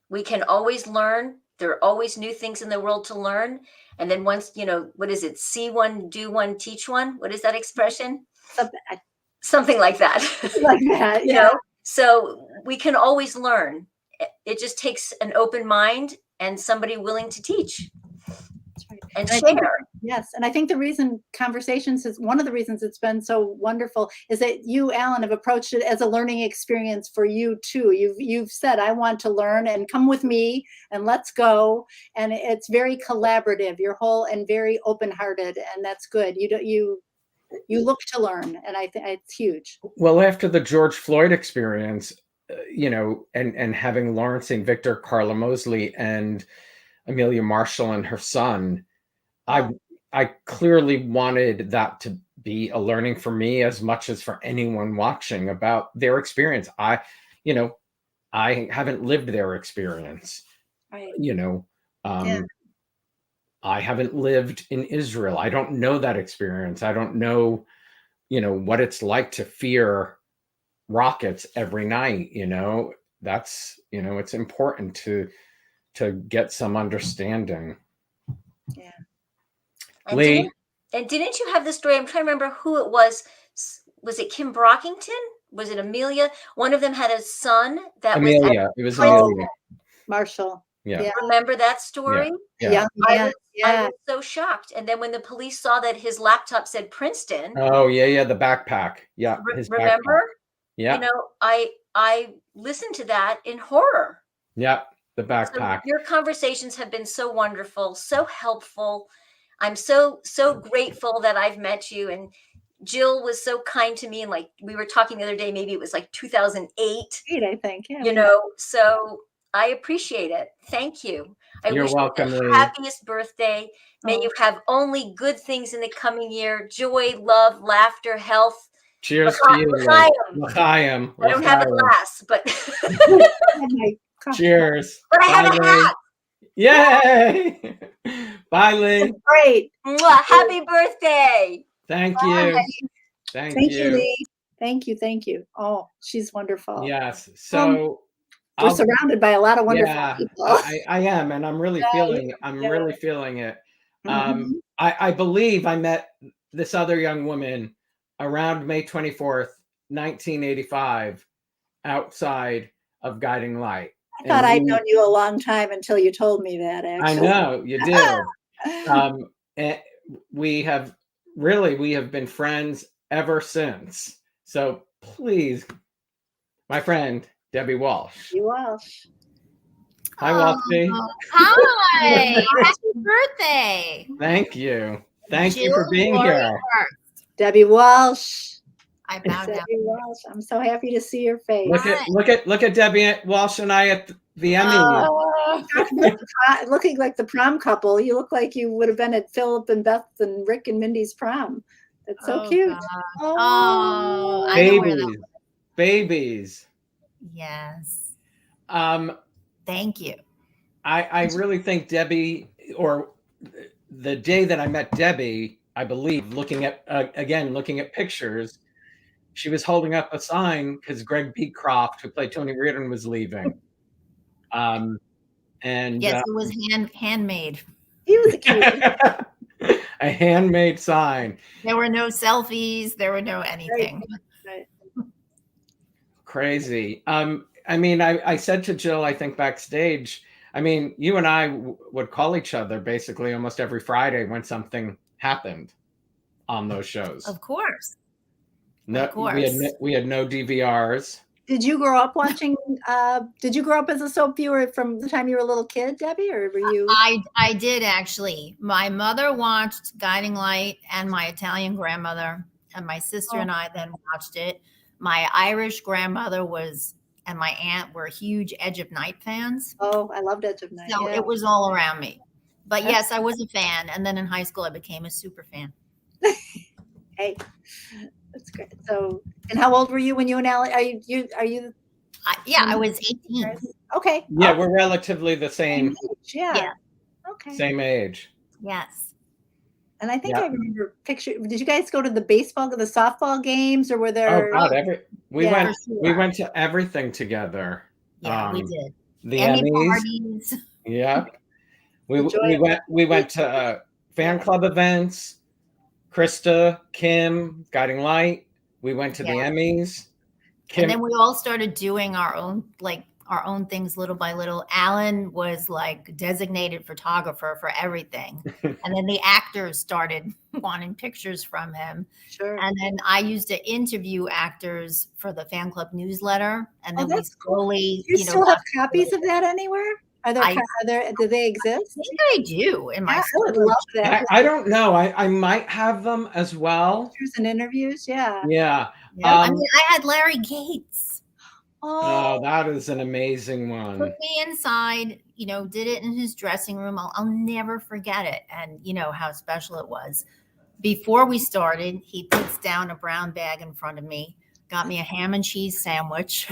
Speaker 3: We can always learn. There are always new things in the world to learn. And then once, what is it? See one, do one, teach one. What is that expression? Something like that.
Speaker 1: Like that, yeah.
Speaker 3: So we can always learn. It just takes an open mind and somebody willing to teach. And share.
Speaker 1: Yes. And I think the reason conversations is one of the reasons it's been so wonderful is that you, Alan, have approached it as a learning experience for you too. You've said, I want to learn and come with me and let's go. And it's very collaborative, you're whole and very open-hearted, and that's good. You look to learn, and I think it's huge. Well,
Speaker 2: after the George Floyd experience, and having Lawrence St. Victor, Carla Mosley, and Amelia Marshall and her son, I clearly wanted that to be a learning for me as much as for anyone watching about their experience. I haven't lived their experience. Right. I haven't lived in Israel. I don't know that experience. I don't know, what it's like to fear rockets every night. That's, it's important to get some understanding.
Speaker 1: Yeah.
Speaker 2: Lee.
Speaker 3: And didn't you have the story? I'm trying to remember who it was. Was it Kim Brockington? Was it Amelia? One of them had a son that
Speaker 2: Amelia. It was Amelia.
Speaker 1: Marshall.
Speaker 2: Yeah.
Speaker 1: Yeah.
Speaker 3: Remember that story?
Speaker 2: Yeah.
Speaker 1: Young
Speaker 3: I
Speaker 1: man.
Speaker 3: was, I was so shocked. And then when the police saw that his laptop said Princeton,
Speaker 2: Oh yeah, the backpack. Yeah, his backpack.
Speaker 3: remember?
Speaker 2: Yeah.
Speaker 3: You know, I listened to that in horror.
Speaker 2: Yeah, the
Speaker 3: So
Speaker 2: backpack.
Speaker 3: your conversations have been so wonderful, so helpful. I'm so grateful that I've met you. And Jill was so kind to me. And like we were talking the other day, maybe it was like 2008.
Speaker 1: Great, I think. Yeah.
Speaker 3: You know, so I appreciate it. Thank you. I
Speaker 2: You're
Speaker 3: wish
Speaker 2: welcome,
Speaker 3: you
Speaker 2: Lee.
Speaker 3: the happiest birthday. May
Speaker 1: Oh.
Speaker 3: you have only good things in the coming year: joy, love, laughter, health.
Speaker 2: Cheers to you.
Speaker 3: L'chaim.
Speaker 2: L'chaim.
Speaker 3: I don't have a glass, but
Speaker 1: My God.
Speaker 2: Cheers.
Speaker 3: but I have
Speaker 2: Bye,
Speaker 3: a
Speaker 2: Lee.
Speaker 3: hat.
Speaker 2: Yay! Bye, Lee.
Speaker 1: Great.
Speaker 3: Mwah. Happy birthday.
Speaker 2: Thank
Speaker 1: Bye.
Speaker 2: you. Thank
Speaker 1: Thank you,
Speaker 2: you.
Speaker 1: Lee. Thank you. Thank you. Oh, she's wonderful.
Speaker 2: Yes. So
Speaker 1: We're
Speaker 2: I'll-
Speaker 1: surrounded by a lot of wonderful
Speaker 2: yeah,
Speaker 1: people.
Speaker 2: I am, and I'm really
Speaker 1: Yeah,
Speaker 2: feeling. I'm
Speaker 1: yeah.
Speaker 2: really feeling it.
Speaker 1: Mhm.
Speaker 2: I believe I met this other young woman around May 24th, 1985, outside of Guiding Light.
Speaker 1: I thought
Speaker 2: And
Speaker 1: I'd
Speaker 2: we-
Speaker 1: known you a long time until you told me that,
Speaker 2: I
Speaker 1: actually.
Speaker 2: know you do. And we have been friends ever since. So please, my friend Debbie Walsh.
Speaker 1: You Walsh.
Speaker 2: Hi, Walshy.
Speaker 4: Hi, happy birthday.
Speaker 2: Thank you. Thank you for
Speaker 4: Jill
Speaker 2: being
Speaker 4: Lori
Speaker 2: here.
Speaker 4: Hurst.
Speaker 1: Debbie Walsh.
Speaker 4: I bow down.
Speaker 1: Debbie Walsh. I'm so happy to see your face.
Speaker 2: Look at Debbie Walsh and I at the Emmy.
Speaker 1: Oh, looking like the prom couple. You look like you would have been at Philip and Beth and Rick and Mindy's prom. That's so
Speaker 4: Oh,
Speaker 1: cute.
Speaker 4: God.
Speaker 1: Oh,
Speaker 4: Oh, I know where that
Speaker 2: Babies.
Speaker 4: Yes.
Speaker 2: Thank
Speaker 4: you.
Speaker 2: I really think Debbie, or the day that I met Debbie, I believe, looking at pictures, she was holding up a sign because Greg Beecroft, who played Tony Reardon, was leaving. And
Speaker 4: Yes, it was handmade.
Speaker 1: he was a cute.
Speaker 2: a handmade sign.
Speaker 4: There were no selfies. There were no anything.
Speaker 1: Right.
Speaker 2: Crazy. I mean, I said to Jill, I think backstage, I mean, you and I would call each other basically almost every Friday when something happened on those shows.
Speaker 4: Of course.
Speaker 2: No,
Speaker 4: of course.
Speaker 2: we had no DVRs.
Speaker 1: Did you grow up watching? Did you grow up as a soap viewer from the time you were a little kid, Debbie, or were you?
Speaker 4: I did actually. My mother watched Guiding Light, and my Italian grandmother and my sister and I then watched it. My Irish grandmother and my aunt were huge Edge of Night fans.
Speaker 1: Oh, I loved Edge of Night.
Speaker 4: So
Speaker 1: yeah.
Speaker 4: it was all around me. But yes, I was a fan. And then in high school, I became a super fan.
Speaker 1: Hey, that's great. So, and how old were you when you and Allie? Are you?
Speaker 4: I was 18.
Speaker 1: Okay.
Speaker 2: Yeah, we're relatively the same
Speaker 1: Yeah.
Speaker 4: Yeah.
Speaker 1: Okay.
Speaker 2: same age.
Speaker 4: Yes.
Speaker 1: And I think
Speaker 2: Yeah.
Speaker 1: I remember Did you guys go to the softball games, or were there?
Speaker 2: Oh God, we
Speaker 1: Yeah.
Speaker 2: went we went to everything together.
Speaker 4: Yeah, we did.
Speaker 2: The
Speaker 4: Emmy
Speaker 2: Emmys.
Speaker 4: parties.
Speaker 2: Yeah. We
Speaker 1: Enjoyable.
Speaker 2: went to fan club events. Krista, Kim, Guiding Light. We went to the
Speaker 4: Yeah.
Speaker 2: Emmys. Kim,
Speaker 4: And then we all started doing our own things little by little. Alan was like designated photographer for everything. And then the actors started wanting pictures from him.
Speaker 1: Sure.
Speaker 4: And then I used to interview actors for the fan club newsletter. And then we
Speaker 1: that's cool.
Speaker 4: slowly,
Speaker 1: Do you still have
Speaker 4: got-
Speaker 1: copies of that anywhere? Are there? Do they exist?
Speaker 4: I think I do in my
Speaker 1: Yeah, I would love that.
Speaker 2: I don't know. I might have them as well.
Speaker 1: Pictures and interviews. Yeah.
Speaker 2: Yeah.
Speaker 4: I mean, I had Larry Gates
Speaker 2: Oh, that is an amazing one.
Speaker 4: put me inside, did it in his dressing room. I'll never forget it. And you know how special it was. Before we started, he puts down a brown bag in front of me, got me a ham and cheese sandwich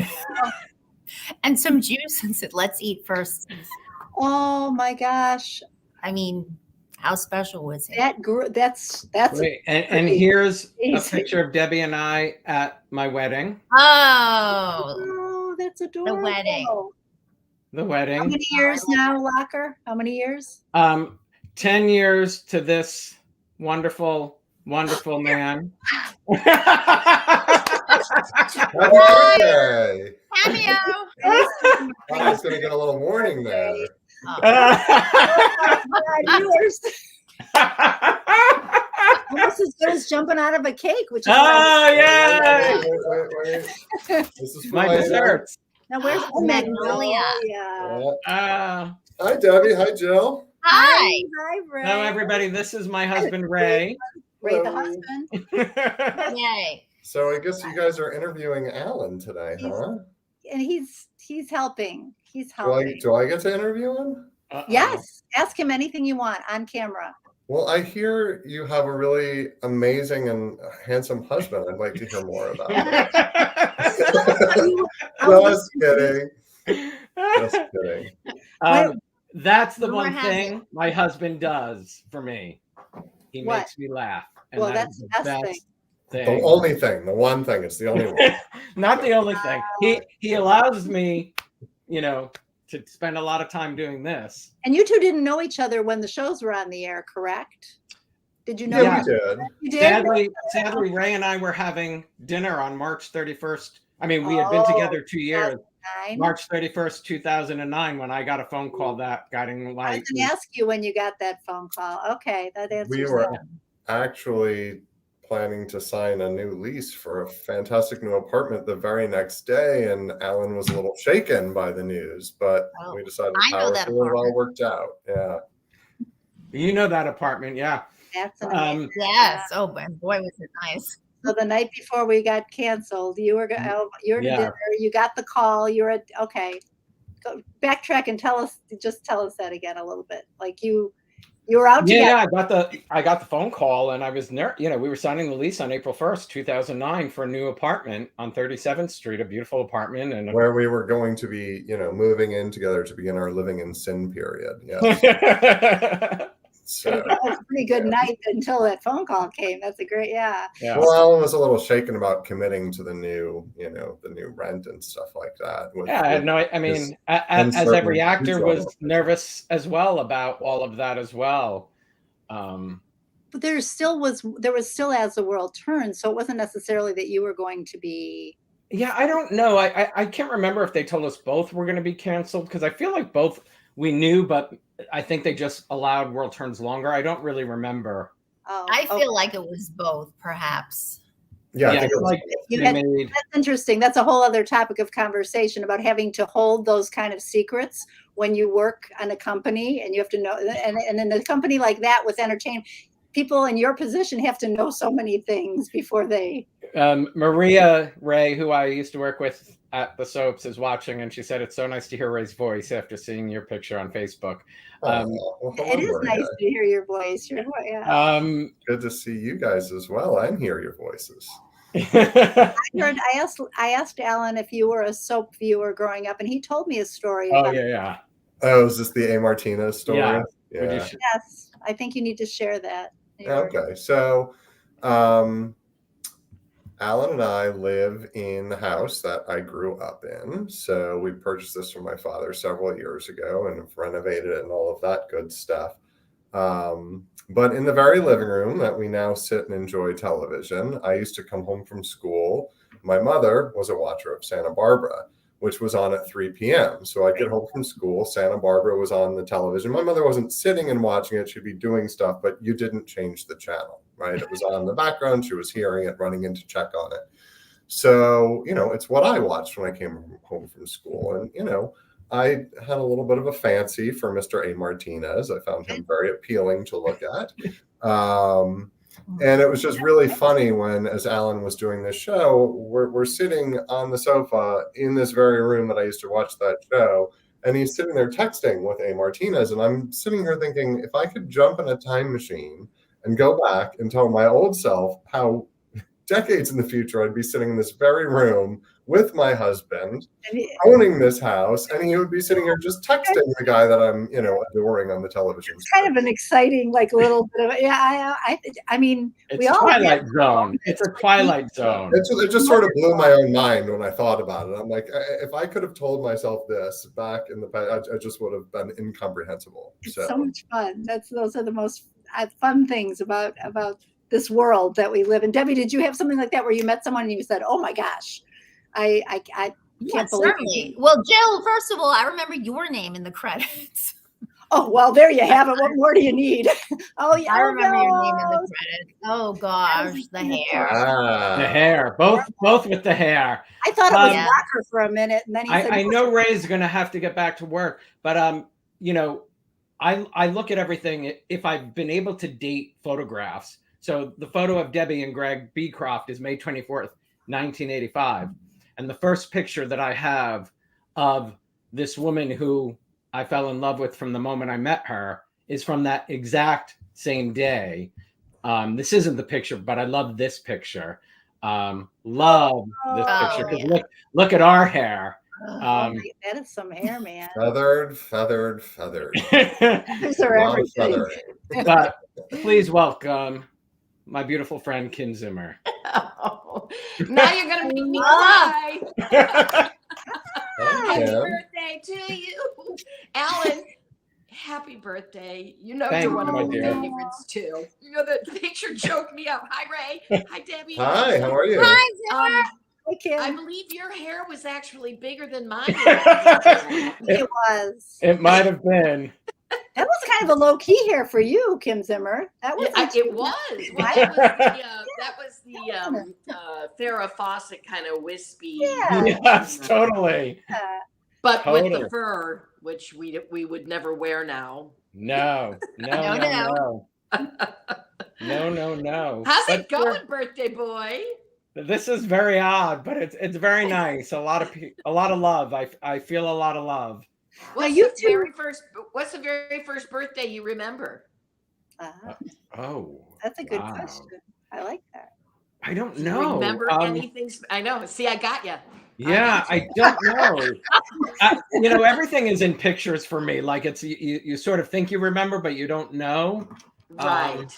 Speaker 4: and some juice and said, let's eat first.
Speaker 1: Oh my gosh.
Speaker 4: I mean, how special was he?
Speaker 1: That's
Speaker 2: Wait, and here's a
Speaker 1: Amazing.
Speaker 2: picture of Debbie and I at my wedding.
Speaker 4: Oh,
Speaker 1: that's adorable.
Speaker 4: wedding.
Speaker 2: The
Speaker 1: How
Speaker 2: wedding.
Speaker 1: many years now, Locker? How many years?
Speaker 2: 10 years to this wonderful, wonderful man.
Speaker 5: Happy birthday!
Speaker 4: cameo.
Speaker 5: I was going to get a little warning there.
Speaker 1: Viewers, almost as good as jumping out of a cake, which is
Speaker 2: Oh, yay!
Speaker 5: Wait. This is for
Speaker 2: My desserts.
Speaker 1: now where's
Speaker 4: Oh, Magnolia.
Speaker 1: Magnolia?
Speaker 5: Hi, Debbie. Hi, Jill.
Speaker 4: Hi.
Speaker 1: Hi, Ray.
Speaker 2: Hello, everybody. This is my husband, Ray.
Speaker 1: Ray, the
Speaker 5: Hello.
Speaker 1: husband,
Speaker 4: Yay.
Speaker 5: So I guess you guys are interviewing Alan today, huh?
Speaker 1: and he's helping. He's
Speaker 5: Do I,
Speaker 1: helping.
Speaker 5: do I get to interview him?
Speaker 2: Uh-oh.
Speaker 1: Yes, ask him anything you want on camera.
Speaker 5: Well, I hear you have a really amazing and handsome husband. I'd like to hear more about it. Just kidding. Just kidding.
Speaker 2: That's the
Speaker 4: Rumor
Speaker 2: one
Speaker 4: has
Speaker 2: thing my husband does for me. He
Speaker 1: What?
Speaker 2: makes me laugh. And
Speaker 1: Well,
Speaker 2: that
Speaker 1: that's
Speaker 2: is
Speaker 1: the best thing.
Speaker 5: The
Speaker 2: thing.
Speaker 5: only thing, the one thing, it's the only one.
Speaker 2: Not the only thing. He allows me, to spend a lot of time doing this.
Speaker 1: And you two didn't know each other when the shows were on the air, correct? Did you know?
Speaker 5: Yeah, we did.
Speaker 1: You did?
Speaker 2: Sadly, Ray and I were having dinner on March 31st. I mean, we had been together 2 years.
Speaker 1: 2009.
Speaker 2: March 31st, 2009, when I got a phone call that Guiding
Speaker 1: I was
Speaker 2: Light.
Speaker 1: going to ask you when you got that phone call. Okay, that answers
Speaker 5: We were
Speaker 1: that.
Speaker 5: actually planning to sign a new lease for a fantastic new apartment the very next day, and Alan was a little shaken by the news, but
Speaker 4: Oh,
Speaker 5: we decided
Speaker 4: I know that
Speaker 5: it all
Speaker 4: apartment.
Speaker 5: worked out. Yeah.
Speaker 2: You know that apartment, yeah.
Speaker 1: That's amazing.
Speaker 4: Yes. Oh, boy, was it nice.
Speaker 1: So the night before we got canceled, you were to
Speaker 2: Yeah.
Speaker 1: dinner. You got the call. You were at okay. Go backtrack and tell us that again a little bit. Like you were out together.
Speaker 2: Yeah, I got the phone call, and I was we were signing the lease on April 1st, 2009 for a new apartment on 37th Street, a beautiful apartment, and
Speaker 5: Where we were going to be, moving in together to begin our living in sin period. Yeah. So,
Speaker 1: That was a pretty good night until that phone call came. That's a great, yeah.
Speaker 2: yeah.
Speaker 5: well, Alan was a little shaken about committing to the new, the new rent and stuff like that.
Speaker 2: Yeah, I had no. I mean, as every actor was nervous as well about all of that as well.
Speaker 1: But there was still as the world turned, so it wasn't necessarily that you were going to be.
Speaker 2: Yeah, I don't know. I can't remember if they told us both were going to be canceled, because I feel like both we knew, but I think they just allowed World Turns longer. I don't really remember.
Speaker 1: Oh,
Speaker 4: I feel like it was both, perhaps.
Speaker 5: Yeah, I
Speaker 2: Yeah,
Speaker 5: think it was-
Speaker 2: like
Speaker 1: You
Speaker 2: they
Speaker 1: had-
Speaker 2: made.
Speaker 1: That's interesting. That's a whole other topic of conversation about having to hold those kind of secrets when you work on a company, and you have to know. And in a company like that with entertainment, people in your position have to know so many things before they.
Speaker 2: Maria Ray, who I used to work with at the soaps, is watching, and she said it's so nice to hear Ray's voice after seeing your picture on Facebook.
Speaker 5: well, hello,
Speaker 1: It is
Speaker 5: Maria.
Speaker 1: nice to hear your voice. Yeah.
Speaker 5: Good to see you guys as well and hear your voices.
Speaker 1: I asked Alan if you were a soap viewer growing up, and he told me a story.
Speaker 2: Oh
Speaker 1: about,
Speaker 2: yeah.
Speaker 5: Oh, is this the A. Martinez story?
Speaker 2: Yeah.
Speaker 5: Yeah.
Speaker 2: Would you
Speaker 1: Yes, I think you need to share that.
Speaker 5: Okay, so Alan and I live in the house that I grew up in. So we purchased this from my father several years ago and have renovated it and all of that good stuff. But in the very living room that we now sit and enjoy television, I used to come home from school. My mother was a watcher of Santa Barbara, which was on at 3 p.m. So I'd get home from school. Santa Barbara was on the television. My mother wasn't sitting and watching it. She'd be doing stuff, but you didn't change the channel, right? It was on in the background. She was hearing it, running in to check on it. So, it's what I watched when I came home from school. And, I had a little bit of a fancy for Mr. A. Martinez. I found him very appealing to look at. And it was just really funny when, as Alan was doing this show, we're sitting on the sofa in this very room that I used to watch that show, and he's sitting there texting with A. Martinez, and I'm sitting here thinking, if I could jump in a time machine and go back and tell my old self how decades in the future I'd be sitting in this very room with my husband, owning this house, and he would be sitting here just texting the guy that I'm, adoring on the television.
Speaker 1: It's kind of an exciting, little bit of I mean,
Speaker 2: It's
Speaker 1: we all
Speaker 2: Twilight Zone. It's a Twilight Zone.
Speaker 5: It just sort of blew my own mind when I thought about it. I'm like, if I could have told myself this back in the past, I just would have been incomprehensible.
Speaker 1: It's so much fun. Those are the most fun things about this world that we live in. Debbie, did you have something like that where you met someone and you said, "Oh my gosh, I
Speaker 4: Yeah,
Speaker 1: Can't believe
Speaker 4: certainly. Well, Jill, first of all, I remember your name in the credits.
Speaker 1: Oh, well, there you have it. What more do you need? Oh, yeah.
Speaker 4: I
Speaker 1: Oh,
Speaker 4: remember your name in the
Speaker 1: no.
Speaker 4: credits. Oh gosh, the hair.
Speaker 2: The
Speaker 5: Ah,
Speaker 2: hair, both with the hair.
Speaker 1: I thought it was
Speaker 4: Yeah.
Speaker 1: Locker for a minute, and then he said,
Speaker 2: I know Ray's going to have to get back to work, but you know, I look at everything if I've been able to date photographs. So the photo of Debbie and Greg Beecroft is May 24th, 1985. And the first picture that I have of this woman who I fell in love with from the moment I met her is from that exact same day. This isn't the picture, but I love this picture. Love this picture. 'Cause
Speaker 4: yeah.
Speaker 2: look at our hair.
Speaker 1: oh, that is some hair, man.
Speaker 5: feathered.
Speaker 1: Those
Speaker 5: A
Speaker 1: are
Speaker 5: lot of
Speaker 1: everything.
Speaker 5: feathering.
Speaker 2: But please welcome my beautiful friend Kim Zimmer.
Speaker 6: Oh, now you're gonna make me cry.
Speaker 5: Hi,
Speaker 6: Happy
Speaker 5: Kim.
Speaker 6: birthday to you, Alan. Happy birthday. You know
Speaker 2: Thank
Speaker 6: you're one
Speaker 2: you,
Speaker 6: of
Speaker 2: my
Speaker 6: my
Speaker 2: dear.
Speaker 6: favorites too. You know the picture choked me up. Hi Ray. Hi Debbie.
Speaker 5: Hi, how are you?
Speaker 1: Hi,
Speaker 6: I
Speaker 1: Kim.
Speaker 6: believe your hair was actually bigger than mine.
Speaker 1: It was.
Speaker 2: It might have been.
Speaker 1: That was kind of a low key hair for you, Kim Zimmer. That was.
Speaker 6: It was. Well, that was the Farrah Fawcett kind of wispy.
Speaker 1: Yeah.
Speaker 2: Yes, totally.
Speaker 6: But with
Speaker 2: Totally.
Speaker 6: the fur, which we would never wear now.
Speaker 2: No. No.
Speaker 6: How's
Speaker 2: But
Speaker 6: it going, birthday boy?
Speaker 2: this is very odd, but it's very nice. A lot of love. I feel a lot of love.
Speaker 6: What's
Speaker 1: you
Speaker 6: the
Speaker 1: two-
Speaker 6: What's the very first birthday you remember?
Speaker 2: Oh,
Speaker 1: That's a good
Speaker 2: wow.
Speaker 1: question. I like that.
Speaker 2: I don't
Speaker 6: Do you
Speaker 2: know.
Speaker 6: remember anything? I know. See, I got you.
Speaker 2: Yeah, I don't know. Everything is in pictures for me. Like it's you sort of think you remember, but you don't know.
Speaker 6: Right.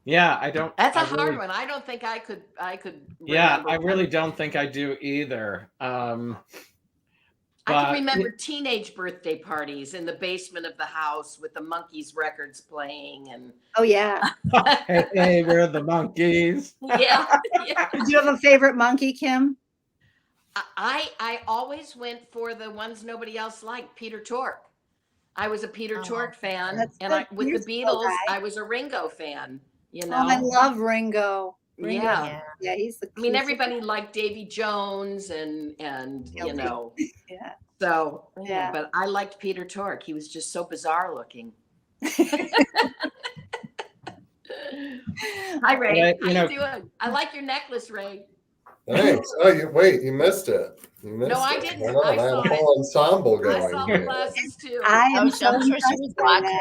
Speaker 2: Yeah, I don't.
Speaker 6: That's a
Speaker 2: I
Speaker 6: hard
Speaker 2: really-
Speaker 6: one. I don't think I could.
Speaker 2: Yeah,
Speaker 6: remember
Speaker 2: I really
Speaker 6: one.
Speaker 2: don't think I do either.
Speaker 6: I
Speaker 2: but-
Speaker 6: can remember teenage birthday parties in the basement of the house with the Monkees records playing, and
Speaker 1: Oh yeah.
Speaker 2: Hey, we're the monkeys.
Speaker 6: yeah.
Speaker 1: Did you have a favorite monkey, Kim?
Speaker 6: I always went for the ones nobody else liked. Peter Tork. I was a Peter
Speaker 4: Oh,
Speaker 6: Tork fan,
Speaker 1: that's
Speaker 6: and
Speaker 1: good.
Speaker 6: with the
Speaker 1: Musical
Speaker 6: Beatles,
Speaker 1: guy.
Speaker 6: I was a Ringo fan. You know,
Speaker 1: Oh, I love Ringo. Ringo.
Speaker 6: yeah.
Speaker 1: Yeah, he's the.
Speaker 6: I mean,
Speaker 1: he's-
Speaker 6: everybody liked Davy Jones, and you know,
Speaker 1: Yeah.
Speaker 6: so
Speaker 1: Yeah.
Speaker 6: But I liked Peter Tork. He was just so bizarre looking. Hi, Ray.
Speaker 2: But,
Speaker 6: How you doing? I like your necklace, Ray.
Speaker 5: Thanks. Oh, you missed it. You missed
Speaker 6: No, I
Speaker 5: it.
Speaker 6: didn't.
Speaker 5: Hold on,
Speaker 6: I
Speaker 5: have
Speaker 6: saw
Speaker 5: a whole ensemble
Speaker 6: I
Speaker 5: going
Speaker 6: saw the
Speaker 5: here.
Speaker 6: glasses too.
Speaker 1: I am
Speaker 4: I'm
Speaker 1: so
Speaker 4: sure she
Speaker 1: impressed
Speaker 4: was
Speaker 1: by
Speaker 4: watching.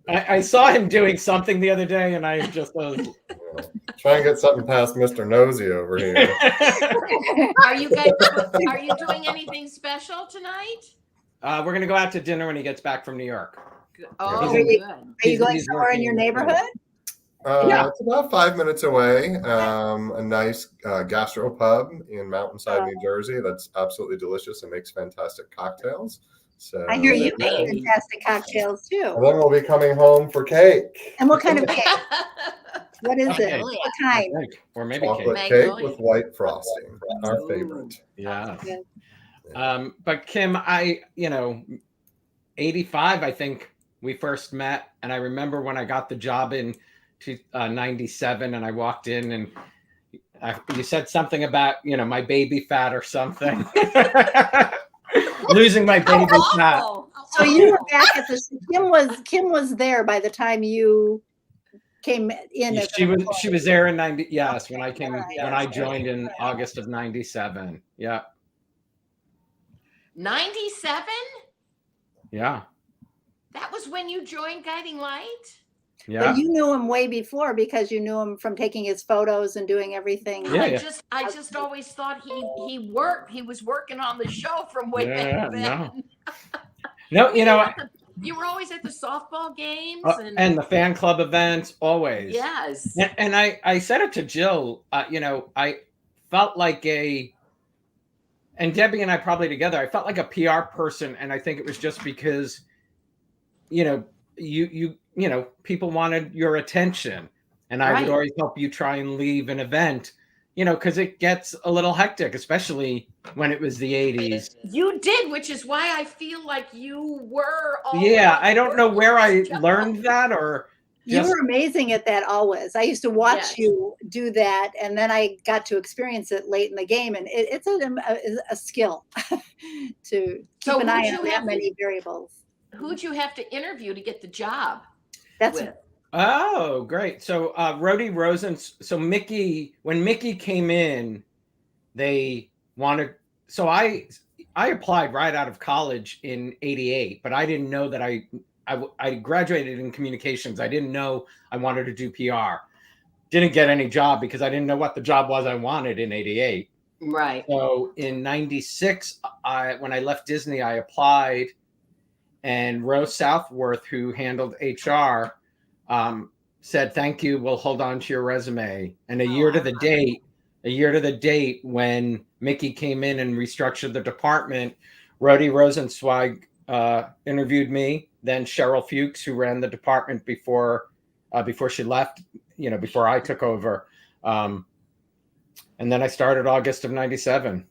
Speaker 1: that.
Speaker 2: I saw him doing something the other day, and I just was.
Speaker 5: Try and get something past Mr. Nosy over here.
Speaker 6: Are you guys? Are you doing anything special tonight?
Speaker 2: We're gonna go out to dinner when he gets back from New York.
Speaker 6: Good. Oh,
Speaker 5: Are
Speaker 6: good.
Speaker 1: Are you
Speaker 2: He's-
Speaker 1: going
Speaker 2: he's
Speaker 1: somewhere in
Speaker 2: working
Speaker 1: your
Speaker 2: in-
Speaker 1: neighborhood?
Speaker 2: Yeah.
Speaker 5: It's about 5 minutes away. A nice gastropub in Mountainside, New Jersey. That's absolutely delicious and makes fantastic cocktails. So
Speaker 1: I hear you
Speaker 6: Hey.
Speaker 1: make fantastic cocktails too.
Speaker 5: And then we'll be coming home for cake.
Speaker 1: And what kind of cake? What is it?
Speaker 2: Okay.
Speaker 1: What kind?
Speaker 2: Cake, or maybe
Speaker 5: Chocolate
Speaker 2: cake.
Speaker 5: cake
Speaker 6: Magnolia.
Speaker 5: with white frosting. Our
Speaker 6: Ooh.
Speaker 5: favorite.
Speaker 2: Yeah.
Speaker 1: Good.
Speaker 2: But Kim, 85, I think we first met, and I remember when I got the job in 97, and I walked in, and you said something about my baby fat or something. Losing my baby fat.
Speaker 6: Awful.
Speaker 1: So you were back at the. Kim was there by the time you came in. as
Speaker 2: She
Speaker 1: an
Speaker 2: was
Speaker 1: employee.
Speaker 2: there in 90. Yes, when I came
Speaker 1: Right.
Speaker 2: when I joined in August of 97. Yeah,
Speaker 6: 97?
Speaker 2: yeah,
Speaker 6: That was when you joined Guiding Light?
Speaker 2: yeah.
Speaker 1: But you knew him way before because you knew him from taking his photos and doing everything.
Speaker 2: Yeah,
Speaker 6: I
Speaker 2: yeah.
Speaker 6: just always thought he was working on the show from way
Speaker 2: Yeah,
Speaker 6: back then.
Speaker 2: No,
Speaker 6: You were always at the softball games
Speaker 2: and the fan club events always.
Speaker 6: yes.
Speaker 2: And I said it to Jill. I felt like and Debbie and I probably together. I felt like a PR person, and I think it was just because, people wanted your attention, and I
Speaker 6: Right.
Speaker 2: would always help you try and leave an event, because it gets a little hectic, especially when it was the 80s.
Speaker 6: You did, which is why I feel like you were.
Speaker 2: Yeah, I don't know where I
Speaker 6: job.
Speaker 2: learned that, or
Speaker 1: You
Speaker 2: just
Speaker 1: were amazing at that always. I used to watch
Speaker 6: Yes.
Speaker 1: you do that, and then I got to experience it late in the game, and it's a skill to keep
Speaker 6: So
Speaker 1: an
Speaker 6: who'd
Speaker 1: eye
Speaker 6: you
Speaker 1: on that
Speaker 6: have to-
Speaker 1: many variables.
Speaker 6: Who'd you have to interview to get the job
Speaker 1: That's
Speaker 6: with?
Speaker 2: Oh, great. So Rhodey Rosen, so when Mickey came in, they wanted, so I applied right out of college in 88, but I didn't know that I graduated in communications. I didn't know I wanted to do PR. Didn't get any job because I didn't know what the job was I wanted in 88.
Speaker 6: Right.
Speaker 2: So in 96, when I left Disney, I applied, and Rose Southworth, who handled HR, said, "Thank you, we'll hold on to your resume." And a year to the date, when Mickey came in and restructured the department, Rhodey Rosenzweig interviewed me. Then Cheryl Fuchs, who ran the department before she left, before I took over. And then I started August of 97.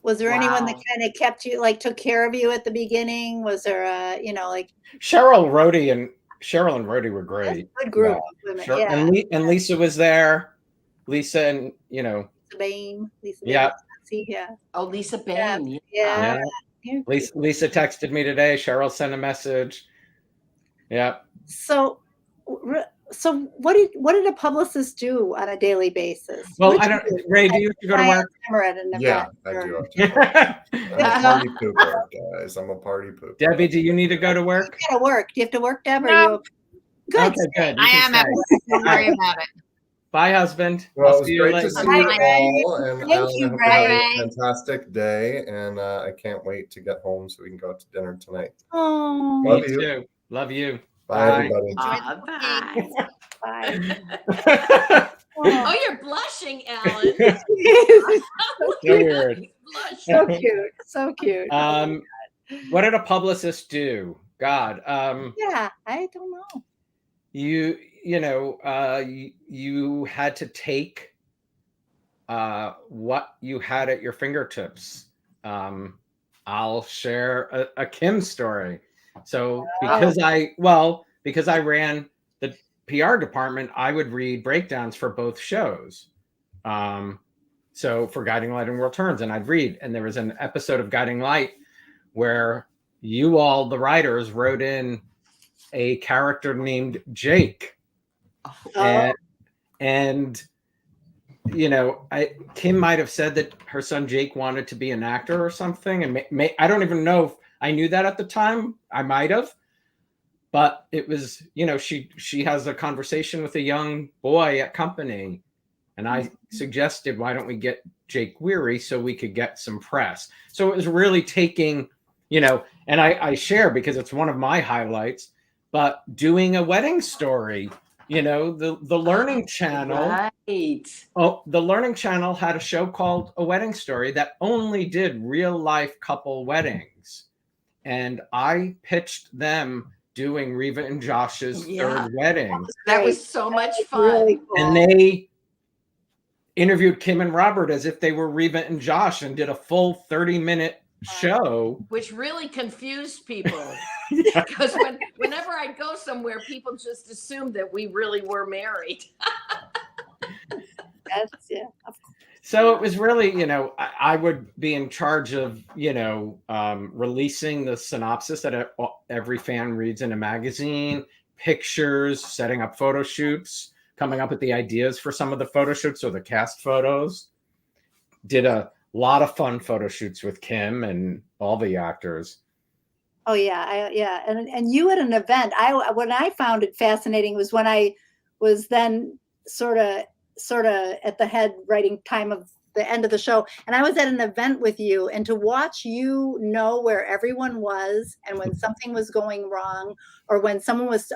Speaker 1: Was there anyone that
Speaker 6: Wow.
Speaker 1: kind of kept you, like took care of you at the beginning? Was there like
Speaker 2: Cheryl and Rhodey were
Speaker 1: that's
Speaker 2: great.
Speaker 1: a good group
Speaker 2: Yeah.
Speaker 1: of women?
Speaker 2: Sure.
Speaker 1: Yeah,
Speaker 2: And Lisa was there. Lisa and
Speaker 1: Lisa Bain, Lisa
Speaker 2: Yeah.
Speaker 1: Bain, see, yeah,
Speaker 6: Oh, Lisa Bain.
Speaker 1: yeah.
Speaker 2: yeah. Lisa texted me today. Cheryl sent a message. Yeah.
Speaker 1: So what did a publicist do on a daily basis?
Speaker 2: Well,
Speaker 1: What
Speaker 2: I
Speaker 1: did
Speaker 2: don't.
Speaker 1: you do?
Speaker 2: Ray, do you have to go to
Speaker 1: Fly
Speaker 2: work?
Speaker 1: a camera at an
Speaker 5: Yeah,
Speaker 1: event,
Speaker 5: I
Speaker 1: or-
Speaker 5: do. I'm a party pooper, guys. I'm a party pooper.
Speaker 2: Debbie, do you need to go to work?
Speaker 1: You gotta work. Do you have to work, Deb? Or
Speaker 4: No.
Speaker 1: you good?
Speaker 2: Okay, good. You
Speaker 4: I
Speaker 2: can
Speaker 4: am at
Speaker 2: stay.
Speaker 4: work. Don't worry about it.
Speaker 2: Bye, husband.
Speaker 5: Well,
Speaker 2: I'll
Speaker 5: it was
Speaker 2: see you
Speaker 5: great
Speaker 2: later.
Speaker 5: to see
Speaker 1: Bye,
Speaker 5: you
Speaker 1: Ray.
Speaker 5: all. And
Speaker 1: Thank
Speaker 5: Alan,
Speaker 1: you,
Speaker 5: I hope you have
Speaker 4: Ray.
Speaker 5: a fantastic day. And I can't wait to get home so we can go out to dinner tonight.
Speaker 1: Oh,
Speaker 2: Me
Speaker 5: Love you.
Speaker 2: too. Love you.
Speaker 5: Bye,
Speaker 2: Bye.
Speaker 5: everybody.
Speaker 6: Bye.
Speaker 1: bye.
Speaker 6: Oh, you're blushing, Alan.
Speaker 2: So weird.
Speaker 6: Blush.
Speaker 1: So cute. So cute.
Speaker 2: What did a publicist do? God.
Speaker 1: Yeah, I don't know.
Speaker 2: You had to take what you had at your fingertips. I'll share a Kim story. So because I ran the PR department, I would read breakdowns for both shows. So for Guiding Light and World Turns, and I'd read, and there was an episode of Guiding Light where you all, the writers, wrote in a character named Jake.
Speaker 1: Oh.
Speaker 2: And Kim might have said that her son Jake wanted to be an actor or something, and I don't even know if I knew that at the time. I might have, but it was, she has a conversation with a young boy at company, and I suggested, why don't we get Jake Weary so we could get some press? So it was really taking, and I share because it's one of my highlights, but doing a wedding story. The Learning Channel.
Speaker 6: Right.
Speaker 2: Oh, the Learning Channel had a show called A Wedding Story that only did real life couple weddings. And I pitched them doing Reva and Josh's
Speaker 6: Yeah.
Speaker 2: third wedding.
Speaker 6: That was so much
Speaker 1: That's
Speaker 6: fun.
Speaker 1: really cool.
Speaker 2: And they interviewed Kim and Robert as if they were Reva and Josh and did a full 30-minute show.
Speaker 6: Which really confused people. Because whenever I'd go somewhere, people just assumed that we really were married.
Speaker 1: That's, yeah.
Speaker 2: So it was really, I would be in charge of, releasing the synopsis that every fan reads in a magazine, pictures, setting up photo shoots, coming up with the ideas for some of the photo shoots or the cast photos. Did a lot of fun photo shoots with Kim and all the actors.
Speaker 1: Oh yeah, yeah, and you at an event. What I found it fascinating was when I was then sort of at the head writing time of the end of the show, and I was at an event with you, and to watch you know where everyone was, and when something was going wrong, or when someone was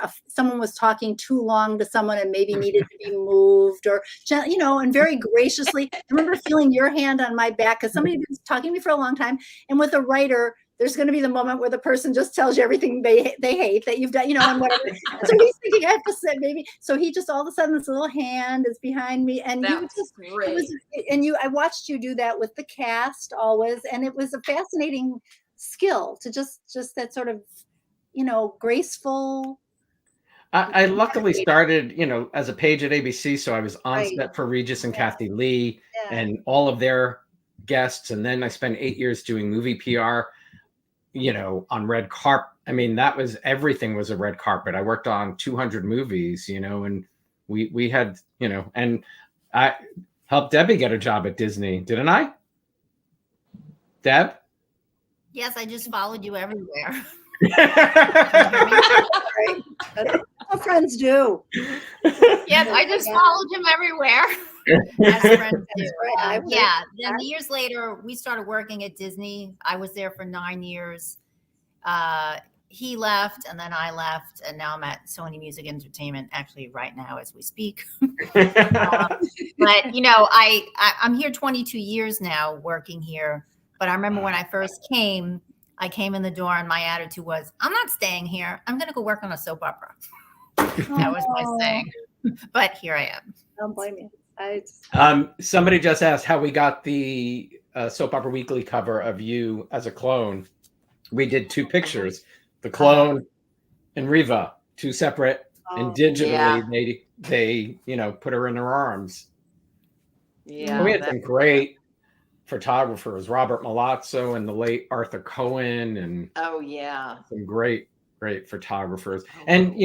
Speaker 1: talking too long to someone and maybe needed to be moved, or and very graciously. I remember feeling your hand on my back because somebody was talking to me for a long time, and with a writer there's going to be the moment where the person just tells you everything they hate that you've done, and whatever. So he's thinking, I have to say maybe. So he just all of a sudden this little hand is behind me, and you
Speaker 6: That's
Speaker 1: just
Speaker 6: great.
Speaker 1: it was, and I watched you do that with the cast always, and it was a fascinating skill to just that sort of, graceful.
Speaker 2: I luckily started, as a page at ABC, so I was on
Speaker 1: Right.
Speaker 2: set for Regis and
Speaker 1: Yeah.
Speaker 2: Kathy Lee
Speaker 1: Yeah.
Speaker 2: and all of their guests, and then I spent 8 years doing movie PR, on red carpet. I mean, everything was a red carpet. I worked on 200 movies, and we had, and I helped Debbie get a job at Disney, didn't I? Deb?
Speaker 4: Yes, I just followed you everywhere.
Speaker 1: Right? That's what friends do.
Speaker 4: Yes, I just followed him everywhere. As friends do.
Speaker 1: right. I would.
Speaker 4: Yeah. Then years later, we started working at Disney. I was there for 9 years. He left, and then I left, and now I'm at Sony Music Entertainment. Actually, right now as we speak. But I'm here 22 years now, working here. But I remember when I first came, I came in the door, and my attitude was, "I'm not staying here. I'm going to go work on a soap opera." That was my saying. But here I am.
Speaker 1: Don't blame you.
Speaker 2: Somebody just asked how we got the Soap Opera Weekly cover of you as a clone. We did 2 pictures, the clone and Riva, 2 separate, and digitally they put her in their arms.
Speaker 6: Yeah.
Speaker 2: We had some great photographers, Robert Malazzo and the late Arthur Cohen, and
Speaker 6: Oh yeah.
Speaker 2: some great photographers. And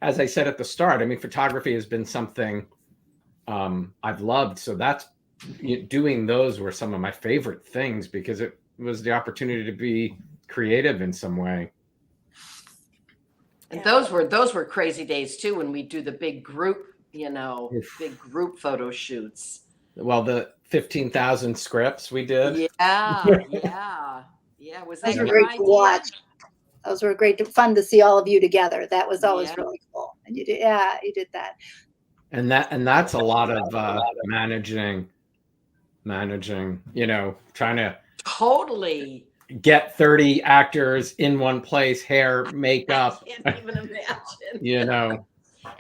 Speaker 2: as I said at the start, I mean, photography has been something I've loved. So that's doing those were some of my favorite things because it was the opportunity to be creative in some way.
Speaker 6: And those were crazy days too when we do the big group, big group photo shoots.
Speaker 2: Well, the 15,000 scripts we did.
Speaker 6: Yeah. Was that
Speaker 1: Those were
Speaker 6: your
Speaker 1: great to
Speaker 6: idea?
Speaker 1: watch. Those were fun to see all of you together. That was always
Speaker 6: Yeah.
Speaker 1: really cool. And you did that.
Speaker 2: And that's a lot of managing, trying to
Speaker 6: Totally.
Speaker 2: get 30 actors in one place, hair, makeup,
Speaker 6: I can't even imagine.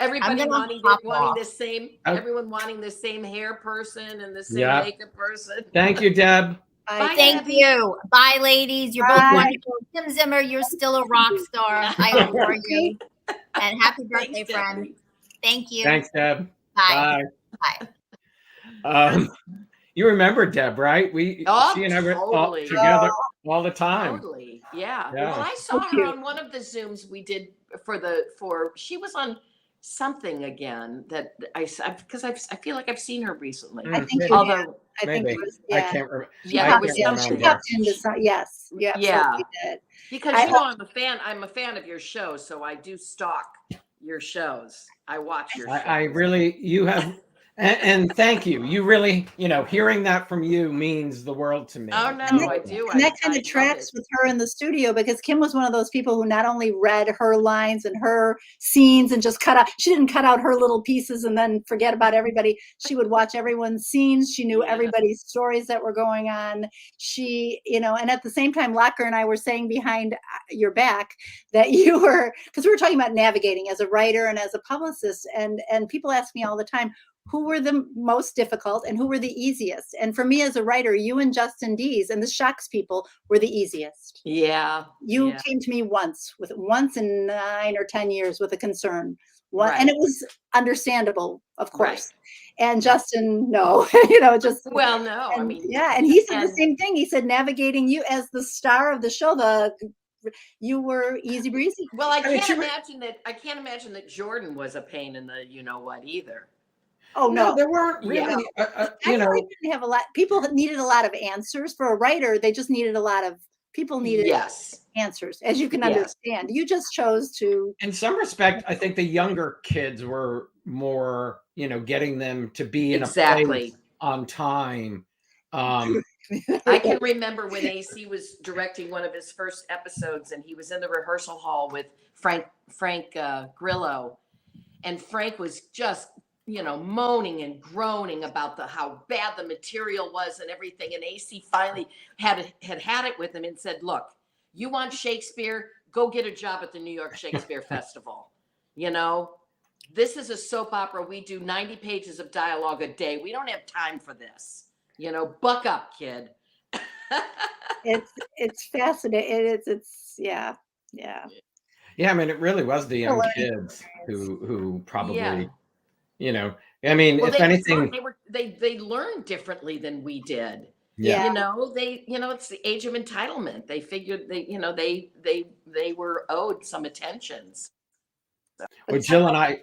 Speaker 6: Everybody
Speaker 4: I'm gonna
Speaker 6: wanting
Speaker 4: pop
Speaker 6: the
Speaker 4: off.
Speaker 6: same.
Speaker 2: Oh.
Speaker 6: Everyone wanting the same hair person and the same
Speaker 2: Yeah.
Speaker 6: makeup person.
Speaker 2: Thank you, Deb.
Speaker 6: Bye.
Speaker 4: Thank
Speaker 6: Debbie.
Speaker 4: you. Bye, ladies. You're both
Speaker 1: Bye.
Speaker 4: wonderful. Tim Zimmer, you're still a rock star. I adore you. And happy birthday,
Speaker 6: Thanks,
Speaker 4: friend.
Speaker 6: Debbie.
Speaker 4: Thank you.
Speaker 2: Thanks, Deb.
Speaker 4: Bye.
Speaker 2: Bye.
Speaker 4: Bye.
Speaker 2: You remember Deb, right?
Speaker 6: Oh,
Speaker 2: She and I were all
Speaker 6: totally.
Speaker 2: together all the time.
Speaker 6: Totally. Yeah.
Speaker 2: Yeah.
Speaker 6: Well, I saw
Speaker 1: So
Speaker 6: her
Speaker 1: cute.
Speaker 6: on one of the Zooms we did she was on something again that because I feel like I've seen her recently.
Speaker 1: I think
Speaker 2: Maybe.
Speaker 1: you
Speaker 6: Although,
Speaker 1: I think
Speaker 2: Maybe.
Speaker 1: it was,
Speaker 2: I
Speaker 1: yeah.
Speaker 2: can't remember.
Speaker 6: yeah,
Speaker 2: I
Speaker 6: there was
Speaker 2: can't
Speaker 1: Yeah,
Speaker 6: something.
Speaker 1: she
Speaker 2: remember.
Speaker 1: popped into some, yes. You
Speaker 6: Yeah.
Speaker 1: absolutely did.
Speaker 6: Because I'm a fan of your show, so I do stalk your shows. I watch your shows.
Speaker 2: I really, you have, and thank you. You really, hearing that from you means the world to me.
Speaker 6: Oh no,
Speaker 1: And that-
Speaker 6: I do.
Speaker 1: And that kind
Speaker 6: I
Speaker 1: of
Speaker 6: love
Speaker 1: tracks
Speaker 6: it.
Speaker 1: with her in the studio because Kim was one of those people who not only read her lines and her scenes and just she didn't cut out her little pieces and then forget about everybody. She would watch everyone's scenes. She knew
Speaker 6: Yeah.
Speaker 1: everybody's stories that were going on. She, and at the same time, Locker and I were saying behind your back that you were, because we were talking about navigating as a writer and as a publicist. And people ask me all the time, who were the most difficult and who were the easiest? And for me as a writer, you and Justin Dees and the Shocks people were the easiest.
Speaker 6: Yeah.
Speaker 1: You
Speaker 6: yeah.
Speaker 1: came to me once in 9 or 10 years with a concern.
Speaker 6: Right.
Speaker 1: And it was understandable, of
Speaker 6: Right.
Speaker 1: course. And Justin, no, just.
Speaker 6: Well, no, I
Speaker 1: And,
Speaker 6: mean,
Speaker 1: and he said the
Speaker 6: and-
Speaker 1: same thing. He said, navigating you as the star of the show, you were easy breezy.
Speaker 6: well, I
Speaker 2: mean,
Speaker 6: can't imagine that Jordan was a pain in the what either.
Speaker 1: Oh
Speaker 2: No,
Speaker 1: no,
Speaker 2: there weren't
Speaker 6: Yeah.
Speaker 2: really,
Speaker 1: Actually, didn't have a lot. People needed a lot of answers for a writer. They just needed people needed
Speaker 6: Yes.
Speaker 1: answers, as you can
Speaker 6: Yes.
Speaker 1: understand. You just chose to.
Speaker 2: in some respect, I think the younger kids were more, getting them to be in a
Speaker 6: Exactly.
Speaker 2: place on time.
Speaker 6: I can remember when AC was directing one of his first episodes, and he was in the rehearsal hall with Frank Grillo, and Frank was just moaning and groaning about how bad the material was and everything. And AC finally had it with him and said, "Look, You want Shakespeare? Go get a job at the New York Shakespeare Festival. You know, this is a soap opera. We do 90 pages of dialogue a day. We don't have time for this. You know, buck up, kid.
Speaker 1: It's fascinating. It's yeah.
Speaker 2: Yeah, I mean, it really was the young
Speaker 1: learning
Speaker 2: kids who probably,
Speaker 6: Yeah.
Speaker 2: you know, I mean,
Speaker 6: Well,
Speaker 2: if anything,
Speaker 6: they learned differently than we did.
Speaker 2: yeah.
Speaker 6: You know, it's the age of entitlement. They figured they were owed some attentions.
Speaker 2: Well, Jill and I,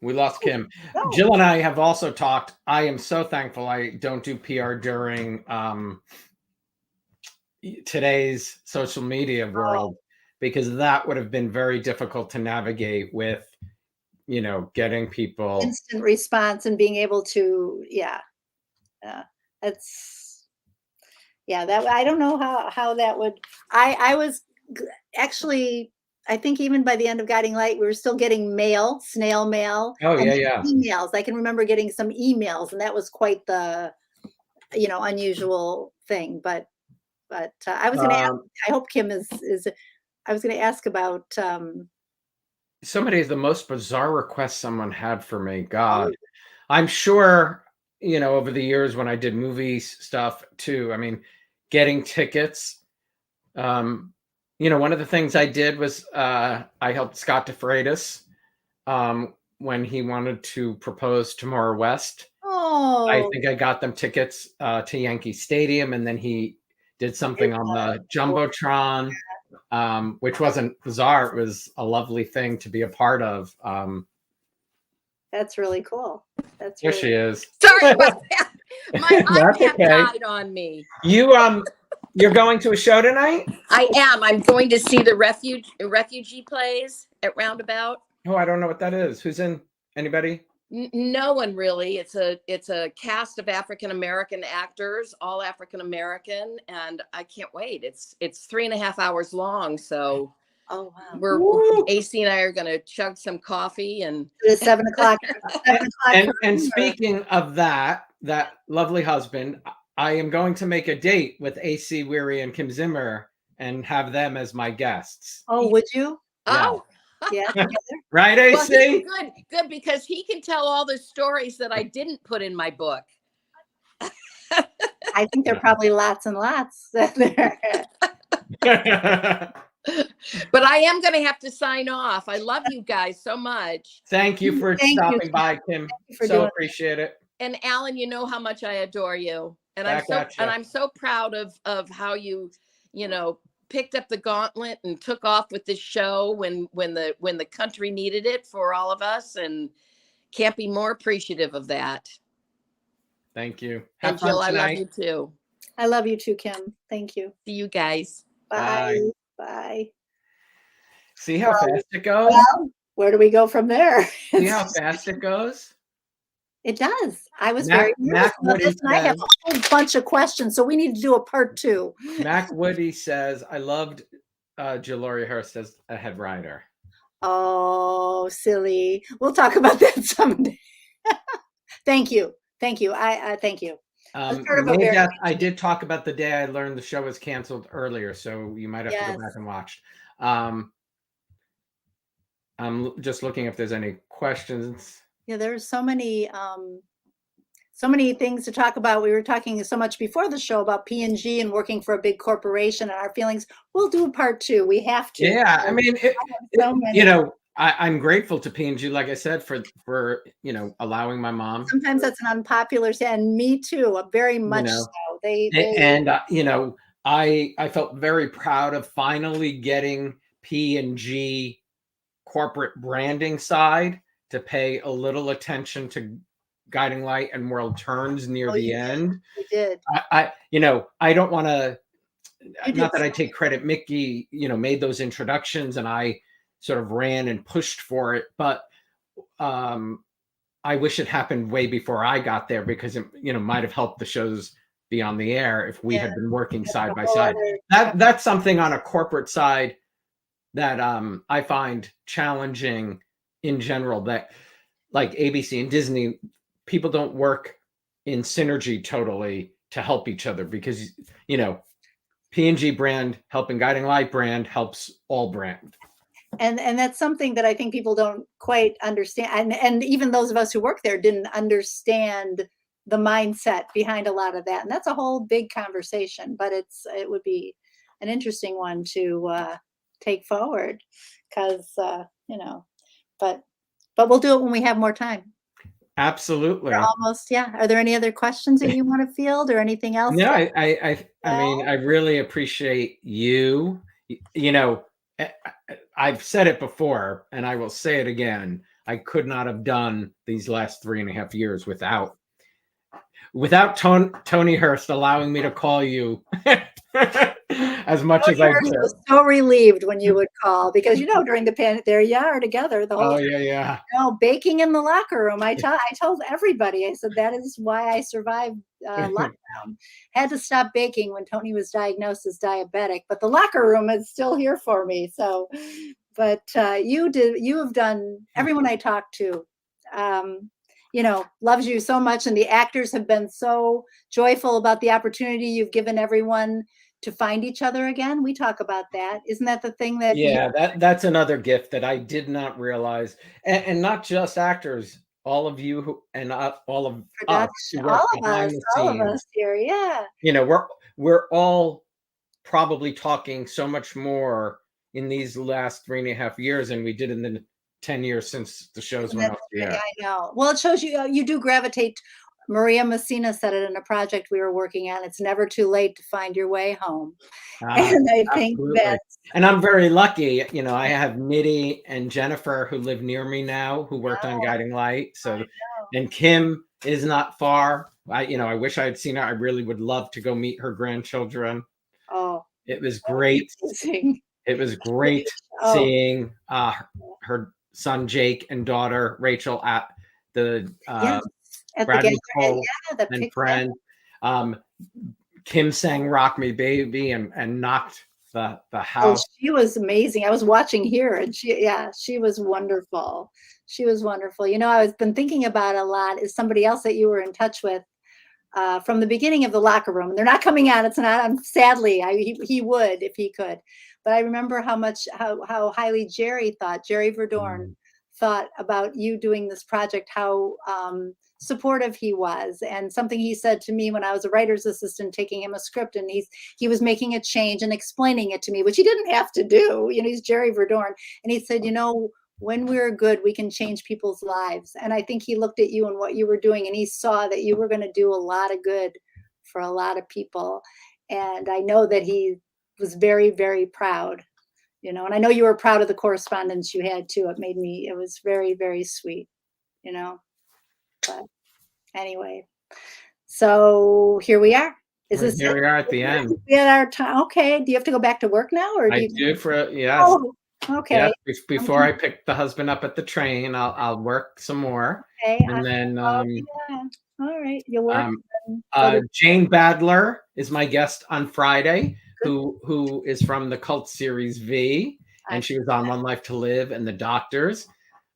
Speaker 2: we lost Kim.
Speaker 1: No.
Speaker 2: Jill and I have also talked. I am so thankful I don't do PR during today's social media world, because that would have been very difficult to navigate with, you know, getting people.
Speaker 1: Instant response and being able to, that I don't know how that would. I was actually, I think even by the end of Guiding Light, we were still getting mail, snail mail.
Speaker 2: Oh,
Speaker 1: and
Speaker 2: yeah.
Speaker 1: Emails. I can remember getting some emails, and that was quite the, unusual thing. But I was going to ask. I hope Kim is. I was going to ask about.
Speaker 2: So many of the most bizarre requests someone had for me. God, I'm sure, you know, over the years when I did movie stuff too, I mean, getting tickets. You know, one of the things I did was I helped Scott DeFreitas when he wanted to propose to Maura West.
Speaker 1: Oh,
Speaker 2: I think I got them tickets to Yankee Stadium, and then he did something on the Jumbotron. Which wasn't bizarre. It was a lovely thing to be a part of.
Speaker 1: that's really cool. That's
Speaker 2: Here
Speaker 1: really
Speaker 2: she is.
Speaker 6: Sorry about that. My
Speaker 2: That's
Speaker 6: iPad
Speaker 2: okay.
Speaker 6: died on me.
Speaker 2: You're going to a show tonight?
Speaker 6: I am. I'm going to see the refugee plays at Roundabout.
Speaker 2: Oh, I don't know what that is. Who's in? Anybody?
Speaker 6: No one really. It's a cast of African American actors, all African American, and I can't wait. It's 3.5 hours long, so
Speaker 1: oh wow.
Speaker 2: Woo!
Speaker 6: AC and I are going to chug some coffee and.
Speaker 1: It's 7 o'clock. 7 o'clock.
Speaker 2: And speaking of that lovely husband, I am going to make a date with AC Weary and Kim Zimmer and have them as my guests.
Speaker 1: Oh, would you?
Speaker 6: Oh.
Speaker 1: Yeah.
Speaker 2: Right,
Speaker 6: Well,
Speaker 2: AC?
Speaker 6: good, because he can tell all the stories that I didn't put in my book.
Speaker 1: I think there are probably lots and lots there.
Speaker 6: But I am going to have to sign off. I love you guys so much.
Speaker 2: Thank you for
Speaker 1: Thank you,
Speaker 2: stopping by, Kim.
Speaker 1: for
Speaker 2: So
Speaker 1: doing
Speaker 2: appreciate it.
Speaker 6: And Alan, you know how much I adore you. And
Speaker 2: Back at ya.
Speaker 6: I'm so proud of how you picked up the gauntlet and took off with this show when the country needed it for all of us, and can't be more appreciative of that.
Speaker 2: Thank you.
Speaker 6: And
Speaker 2: Have fun
Speaker 6: Jill, I love
Speaker 2: tonight.
Speaker 6: you too.
Speaker 1: I love you too, Kim. Thank you.
Speaker 6: See you guys.
Speaker 1: Bye.
Speaker 2: Bye.
Speaker 1: Bye.
Speaker 2: See how fast it goes?
Speaker 1: Well, where do we go from there?
Speaker 2: See how fast it goes?
Speaker 1: It does. I was
Speaker 2: Mac-
Speaker 1: very nervous
Speaker 2: Mac
Speaker 1: about this,
Speaker 2: Woody
Speaker 1: and I have
Speaker 2: says-
Speaker 1: a whole bunch of questions, so we need to do a part 2.
Speaker 2: Mac Woody says, I loved Jalori Hurst as a head writer.
Speaker 1: Oh, silly. We'll talk about that someday. Thank you. Thank you. I thank you. That's part of a
Speaker 2: May
Speaker 1: very-
Speaker 2: Death, I did talk about the day I learned the show was canceled earlier, so you might have to
Speaker 1: Yes.
Speaker 2: go back and watch. I'm just looking if there's any questions.
Speaker 1: Yeah, there's so many things to talk about. We were talking so much before the show about P&G and working for a big corporation and our feelings. We'll do a part 2. We have to.
Speaker 2: Yeah, I mean,
Speaker 1: So many.
Speaker 2: you know, I'm grateful to P&G, like I said, for allowing my mom.
Speaker 1: Sometimes that's an unpopular and me too, very much
Speaker 2: know,
Speaker 1: so. They
Speaker 2: And I felt very proud of finally getting P&G corporate branding side to pay a little attention to Guiding Light and World Turns near the
Speaker 1: you
Speaker 2: end.
Speaker 1: did.
Speaker 2: I don't want to,
Speaker 1: You
Speaker 2: not
Speaker 1: did.
Speaker 2: that I take credit. Mickey, made those introductions and I sort of ran and pushed for it, but I wish it happened way before I got there, because it, might have helped the shows be on the air if we had been working side by side. That's something on a corporate side that I find challenging in general, that like ABC and Disney, people don't work in synergy totally to help each other, because P&G brand helping Guiding Light brand helps all brand.
Speaker 1: And that's something that I think people don't quite understand. And even those of us who work there didn't understand the mindset behind a lot of that. And that's a whole big conversation, but it would be an interesting one to take forward because, but we'll do it when we have more time.
Speaker 2: Absolutely.
Speaker 1: We're almost, yeah. Are there any other questions that you want to field or anything else?
Speaker 2: No, I mean, I really appreciate you. I've said it before and I will say it again. I could not have done these last 3.5 years without Tony Hurst allowing me to call you as much as I
Speaker 1: Tony
Speaker 2: did.
Speaker 1: was so relieved when you would call because during the pandemic, there you are together the whole
Speaker 2: Oh yeah.
Speaker 1: baking in the locker room. I told everybody, I said that is why I survived lockdown. Had to stop baking when Tony was diagnosed as diabetic, but the locker room is still here for me. So, but you have done, everyone I talked to, loves you so much, and the actors have been so joyful about the opportunity you've given everyone to find each other again. We talk about that. Isn't that the thing that?
Speaker 2: Yeah, that's another gift that I did not realize, and not just actors, all of you who, and all of us who work behind the
Speaker 1: all
Speaker 2: scenes.
Speaker 1: of us here, yeah.
Speaker 2: We're all probably talking so much more in these last 3.5 years than we did in the 10 years since the shows went off the air.
Speaker 1: I know. Well, it shows you do gravitate. Maria Messina said it in a project we were working on. It's never too late to find your way home. And I think that's,
Speaker 2: and I'm very lucky. I have Nitty and Jennifer who live near me now, who worked on Guiding Light. So, and Kim is not far. I wish I had seen her. I really would love to go meet her grandchildren.
Speaker 1: Oh,
Speaker 2: it was great.
Speaker 1: Amazing.
Speaker 2: It was great seeing her son Jake and daughter Rachel at the Bradley Cole and friend. Kim sang "Rock Me Baby" and knocked the house.
Speaker 1: Oh, she was amazing. I was watching here, and she was wonderful. She was wonderful. I've been thinking about a lot is somebody else that you were in touch with from the beginning of the locker room. And they're not coming on. It's not. Sadly, he would if he could. But I remember how highly Jerry Verdorn thought about you doing this project. How supportive he was, and something he said to me when I was a writer's assistant taking him a script, and he was making a change and explaining it to me, which he didn't have to do. He's Jerry Verdorn, and he said, when we're good, we can change people's lives. And I think he looked at you and what you were doing, and he saw that you were going to do a lot of good for a lot of people. And I know that he was very, very proud, and I know you were proud of the correspondence you had too. It was very, very sweet, but anyway, so here we are.
Speaker 2: Here we are at the end.
Speaker 1: We had our time. Okay. Do you have to go back to work now, or
Speaker 2: I do for yes?
Speaker 1: Oh, okay.
Speaker 2: Yes, before I pick the husband up at the train, I'll work some more,
Speaker 1: Okay.
Speaker 2: and then
Speaker 1: All right, you'll work.
Speaker 2: Jane Badler is my guest on Friday, who is from the cult series V, and she was on One Life to Live and The Doctors.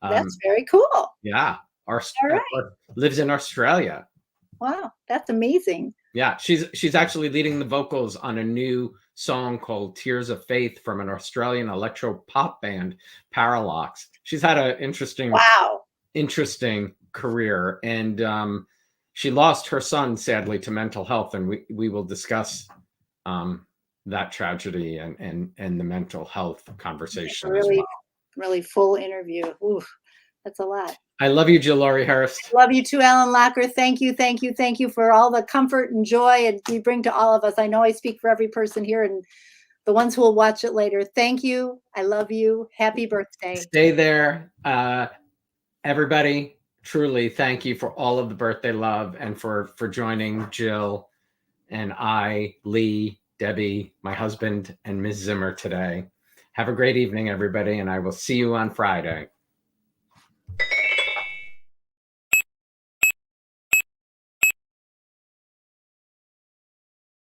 Speaker 1: That's very cool.
Speaker 2: Yeah. Lives in Australia.
Speaker 1: Wow, that's amazing.
Speaker 2: Yeah, she's actually leading the vocals on a new song called Tears of Faith from an Australian electro pop band, Parallax. She's had an interesting career, and she lost her son sadly to mental health, and we will discuss that tragedy and the mental health conversation.
Speaker 1: Really full interview. Ooh, that's a lot.
Speaker 2: I love you, Jill Laurie Hurst.
Speaker 1: Love you too, Alan Locker. Thank you for all the comfort and joy and you bring to all of us. I know I speak for every person here and the ones who will watch it later. Thank you. I love you. Happy birthday.
Speaker 2: Stay there. Everybody, truly thank you for all of the birthday love and for joining Jill and I, Lee, Debbie, my husband, and Ms. Zimmer today. Have a great evening, everybody, and I will see you on Friday.